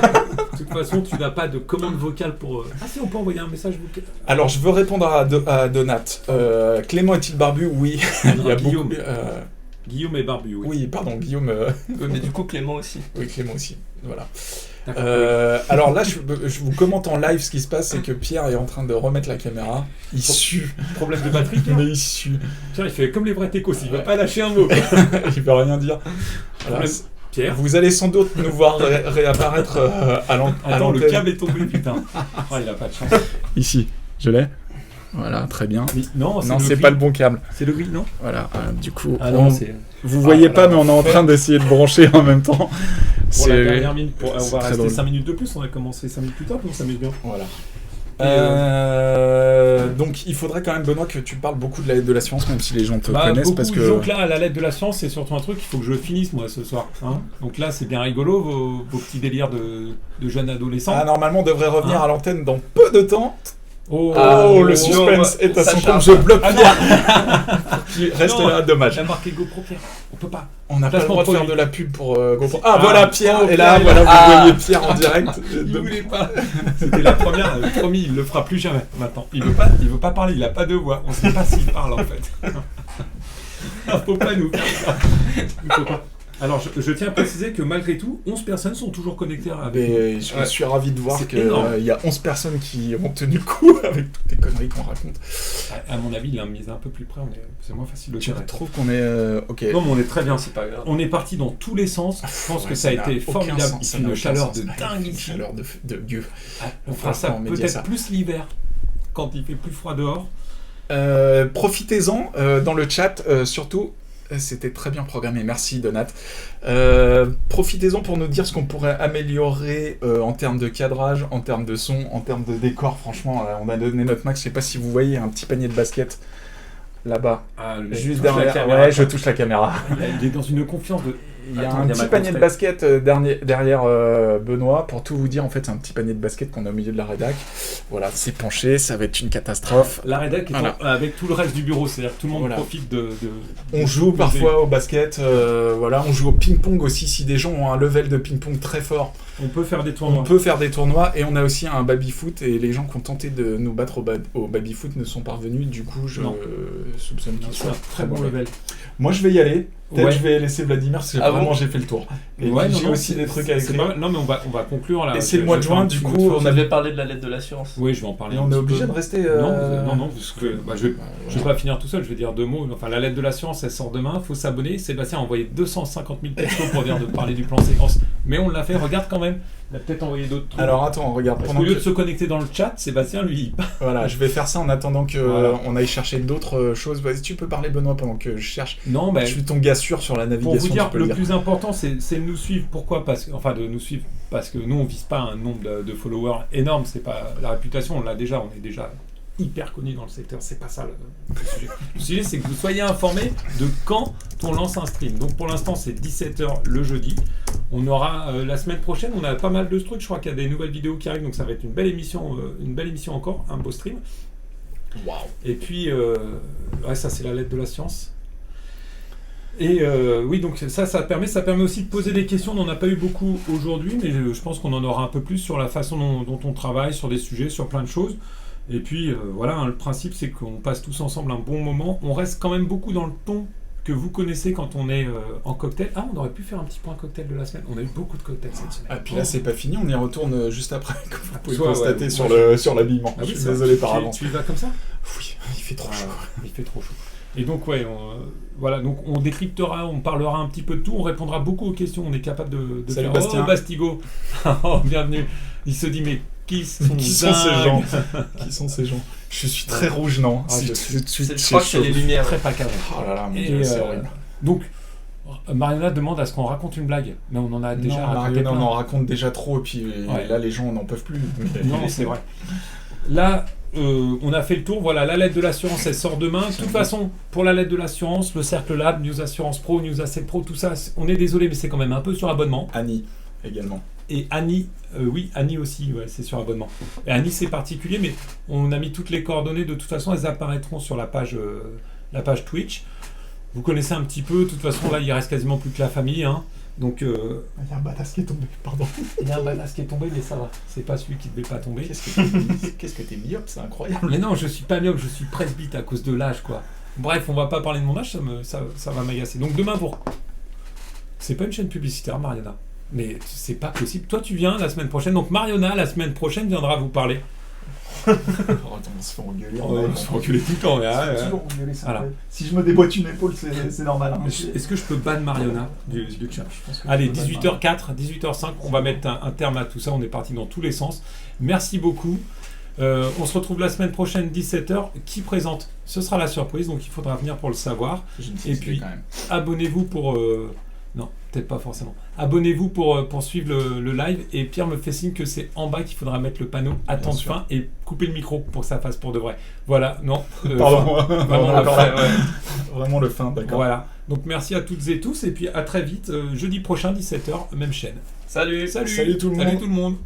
De toute façon, tu n'as pas de commande vocale pour. Ah si, on peut envoyer un message vocal. Alors je veux répondre à Donat. Clément est-il barbu? Oui. Il y a Guillaume. beaucoup. Guillaume est barbu, oui. Oui, pardon, Guillaume. Oui, mais du coup, Clément aussi. Oui, Clément aussi. Voilà. D'accord. Alors là, je vous commente en live ce qui se passe, c'est que Pierre est en train de remettre la caméra. Il sue, Problème de batterie, Pierre. mais il sue. Tiens, il fait comme les vrais techos, il va pas lâcher un mot. Il veut rien dire. Voilà. Problème- Pierre. Vous allez sans doute nous voir réapparaître à Attends, le l'antenne. câble est tombé, putain. Ah, il a pas de chance. Ici, je l'ai. Voilà, très bien. Mais non, Non, le c'est gris. pas le bon câble. C'est le gris, non? Voilà, du coup, Ah non, c'est vous voyez pas, mais on est en train d'essayer de brancher en même temps. pour la dernière minute. On c'est va très rester drôle. 5 minutes de plus, on a commencé 5 minutes plus tard, donc ça m'est bien. Voilà. Et Donc il faudrait quand même, Benoît, que tu parles beaucoup de la lettre de la science, même si les gens te connaissent, beaucoup. parce que... Donc là, la lettre de la science, c'est surtout un truc qu'il faut que je finisse, moi, ce soir. Hein, donc là, c'est bien rigolo, vos petits délires de jeunes adolescents. Ah, normalement, on devrait revenir Hein à l'antenne dans peu de temps. Oh, Le suspense est à son Sacha. compte, je bloque Pierre. Qui reste Non, là, dommage. J'ai marqué GoPro Pierre, on peut pas. On n'a pas le Placement droit de faire produit. de la pub pour GoPro. Ah, Ah, voilà Pierre, oh, et là, Pierre, voilà, ah. vous voyez Pierre en direct. Il voulait pas. C'était la première, promis, il le fera plus jamais maintenant. Il veut pas parler, il a pas de voix. On sait pas s'il parle en fait. Faut pas nous faire ça. Il faut pas. Alors, je tiens à préciser que malgré tout, 11 personnes sont toujours connectées avec nous. Mais je Ouais. suis ravi de voir C'est qu'il énorme. y a 11 personnes qui ont tenu le coup avec toutes les conneries qu'on raconte. À mon avis, il l'a mis un peu plus près, c'est moins facile de Tu gérer. trouves qu'on est... ok. Non, mais on est très bien. C'est pas grave. On est parti dans tous les sens. Je pense Ouais, que ça a n'a été aucun formidable. sens, Il ça fait n'a une aucun chaleur sens. de dingue Une ici. chaleur de Dieu. On fera ça Franchement, Média, ça. peut-être plus l'hiver, quand il fait plus froid dehors. Profitez-en dans le chat, surtout. C'était très bien programmé, merci Donat. Profitez-en pour nous dire ce qu'on pourrait améliorer en termes de cadrage, en termes de son, en termes de décor. Franchement, on a donné notre max. Je sais pas si vous voyez un petit panier de basket là-bas, juste derrière. Ouais, je touche la caméra. Il est dans une confiance de. Il y a Attends, un il y a petit ma panier de construite. basket derrière Benoît. Pour tout vous dire, en fait, c'est un petit panier de basket qu'on a au milieu de la rédac. Voilà, c'est penché, ça va être une catastrophe. La rédac est Voilà. avec tout le reste du bureau, c'est-à-dire que tout le monde Voilà. profite de. On joue parfois au basket, voilà, on joue au ping-pong aussi. Si des gens ont un level de ping-pong très fort, On peut faire des tournois. on peut faire des tournois. Et on a aussi un baby-foot. Et les gens qui ont tenté de nous battre au baby-foot ne sont pas revenus. Du coup, je Non. soupçonne qu'ils C'est soient un très bon level. Moi, je vais y aller. Peut-être Ouais. je vais laisser Vladimir parce que Ah vraiment bon j'ai fait le tour. Et Ouais, j'ai non, aussi c'est- des trucs à c'est écrire. pas- Non, mais on va conclure là. Et c'est le mois de Je vais faire juin, un du petit coup, mot de on force. On avait parlé de la lettre de l'assurance. Oui, je vais en parler. Et un on est petit obligé peu. de rester. Non, parce que je vais pas finir tout seul, je vais dire 2 mots. Enfin, la lettre de l'assurance, elle sort demain, faut s'abonner. Sébastien a envoyé 250 000 textos pour dire de parler du plan séquence. Mais on l'a fait, regarde quand même. Il a peut-être envoyé d'autres trucs. Alors attends, regarde. Parce Pendant qu'au lieu que... de se connecter dans le chat, Sébastien, lui, Voilà, je vais faire ça en attendant que Voilà. on aille chercher d'autres choses. Vas-y, tu peux parler Benoît pendant que je cherche. non, ben, Je suis ton gars sûr sur la pour navigation. vous dire, tu peux le dire. plus important, c'est de nous suivre. Pourquoi enfin, de nous suivre parce que nous, on vise pas un nombre de followers énorme. C'est pas la réputation, on l'a déjà. On est déjà hyper connu dans le secteur. C'est pas ça le sujet. Le sujet, c'est que vous soyez informés de quand on lance un stream. Donc, pour l'instant, c'est 17h le jeudi. On aura la semaine prochaine, on a pas mal de trucs. Je crois qu'il y a des nouvelles vidéos qui arrivent, donc ça va être une belle émission encore, un beau stream. Waouh. Et puis, ouais, ça c'est la lettre de la science. Et oui, donc ça permet aussi de poser des questions. On n'en a pas eu beaucoup aujourd'hui, mais je pense qu'on en aura un peu plus sur la façon dont on travaille, sur des sujets, sur plein de choses. Et puis voilà, hein, le principe c'est qu'on passe tous ensemble un bon moment. On reste quand même beaucoup dans le ton que vous connaissez quand on est en cocktail. Ah, on aurait pu faire un petit point cocktail de la semaine. On a eu beaucoup de cocktails cette semaine. Ah, puis là, c'est pas fini, on y retourne juste après, comme vous pouvez Soit, constater ouais, sur l'habillement. Ah oui, je suis ça, désolé par tu- avance. Tu y vas comme ça? Oui, il fait trop chaud. Il fait trop chaud. Et donc, ouais, voilà, donc on décryptera, on parlera un petit peu de tout, on répondra beaucoup aux questions, on est capable de Salut faire... Bastien. Oh, Bastigo. Oh, bienvenue. Il se dit, mais qui sont, Qui sont ces gens dingues. Qui sont ces gens Je suis très rouge, non Ah, je Je crois que c'est les lumières. Très pas cadré. Oh là là, mon Et, Dieu, c'est horrible. Donc, Mariana demande à ce qu'on raconte une blague, mais on en a déjà Non, raconté Mariana, plein. on en raconte déjà trop, et puis Ouais. là, les gens n'en peuvent plus. Non, c'est vrai. Là, on a fait le tour. Voilà, la lettre de l'assurance, elle sort demain. De toute façon, pour la lettre de l'assurance, le Cercle Lab, News Assurance Pro, News Asset Pro, tout ça, on est désolé, mais c'est quand même un peu sur abonnement. Annie, également. Et Annie, oui, Annie aussi, ouais, c'est sur abonnement. Et Annie, c'est particulier, mais on a mis toutes les coordonnées. De toute façon, elles apparaîtront sur la page Twitch. Vous connaissez un petit peu. De toute façon, là, il reste quasiment plus que la famille. Hein. Donc, Il y a un badass qui est tombé, pardon. il y a un badass qui est tombé, mais ça va. C'est pas celui qui devait pas tomber. Qu'est-ce que t'es myope, c'est incroyable. Mais non, je suis pas myope, je suis presbyte à cause de l'âge, quoi. Bref, on va pas parler de mon âge, ça va m'agacer. Donc demain, c'est pas une chaîne publicitaire, Mariana. Mais c'est pas possible. Toi, tu viens la semaine prochaine. Donc Mariana, la semaine prochaine, viendra vous parler. Oh, attends, on se fait engueuler. On se fait enculer tout le temps. On se fait toujours engueuler, ça. Voilà. Si je me déboîte une épaule, c'est normal. Hein. Est-ce que je peux ban Mariana du chat? Je pense que Allez, tu peux 18h04, 18h05, on va mettre un terme à tout ça. On est parti dans tous les sens. Merci beaucoup. On se retrouve la semaine prochaine, 17h. Qui présente? Ce sera la surprise, donc il faudra venir pour le savoir. Et puis, quand même. abonnez-vous pour... Non, peut-être pas forcément. Abonnez-vous pour suivre le live. Et Pierre me fait signe que c'est en bas qu'il faudra mettre le panneau attente fin et couper le micro pour que ça fasse pour de vrai. Voilà, non. Pardon, vraiment le fin. Vraiment le fin, d'accord. Voilà. Donc merci à toutes et tous. Et puis à très vite, jeudi prochain, 17h, même chaîne. Salut. Salut tout le monde. Salut tout le monde.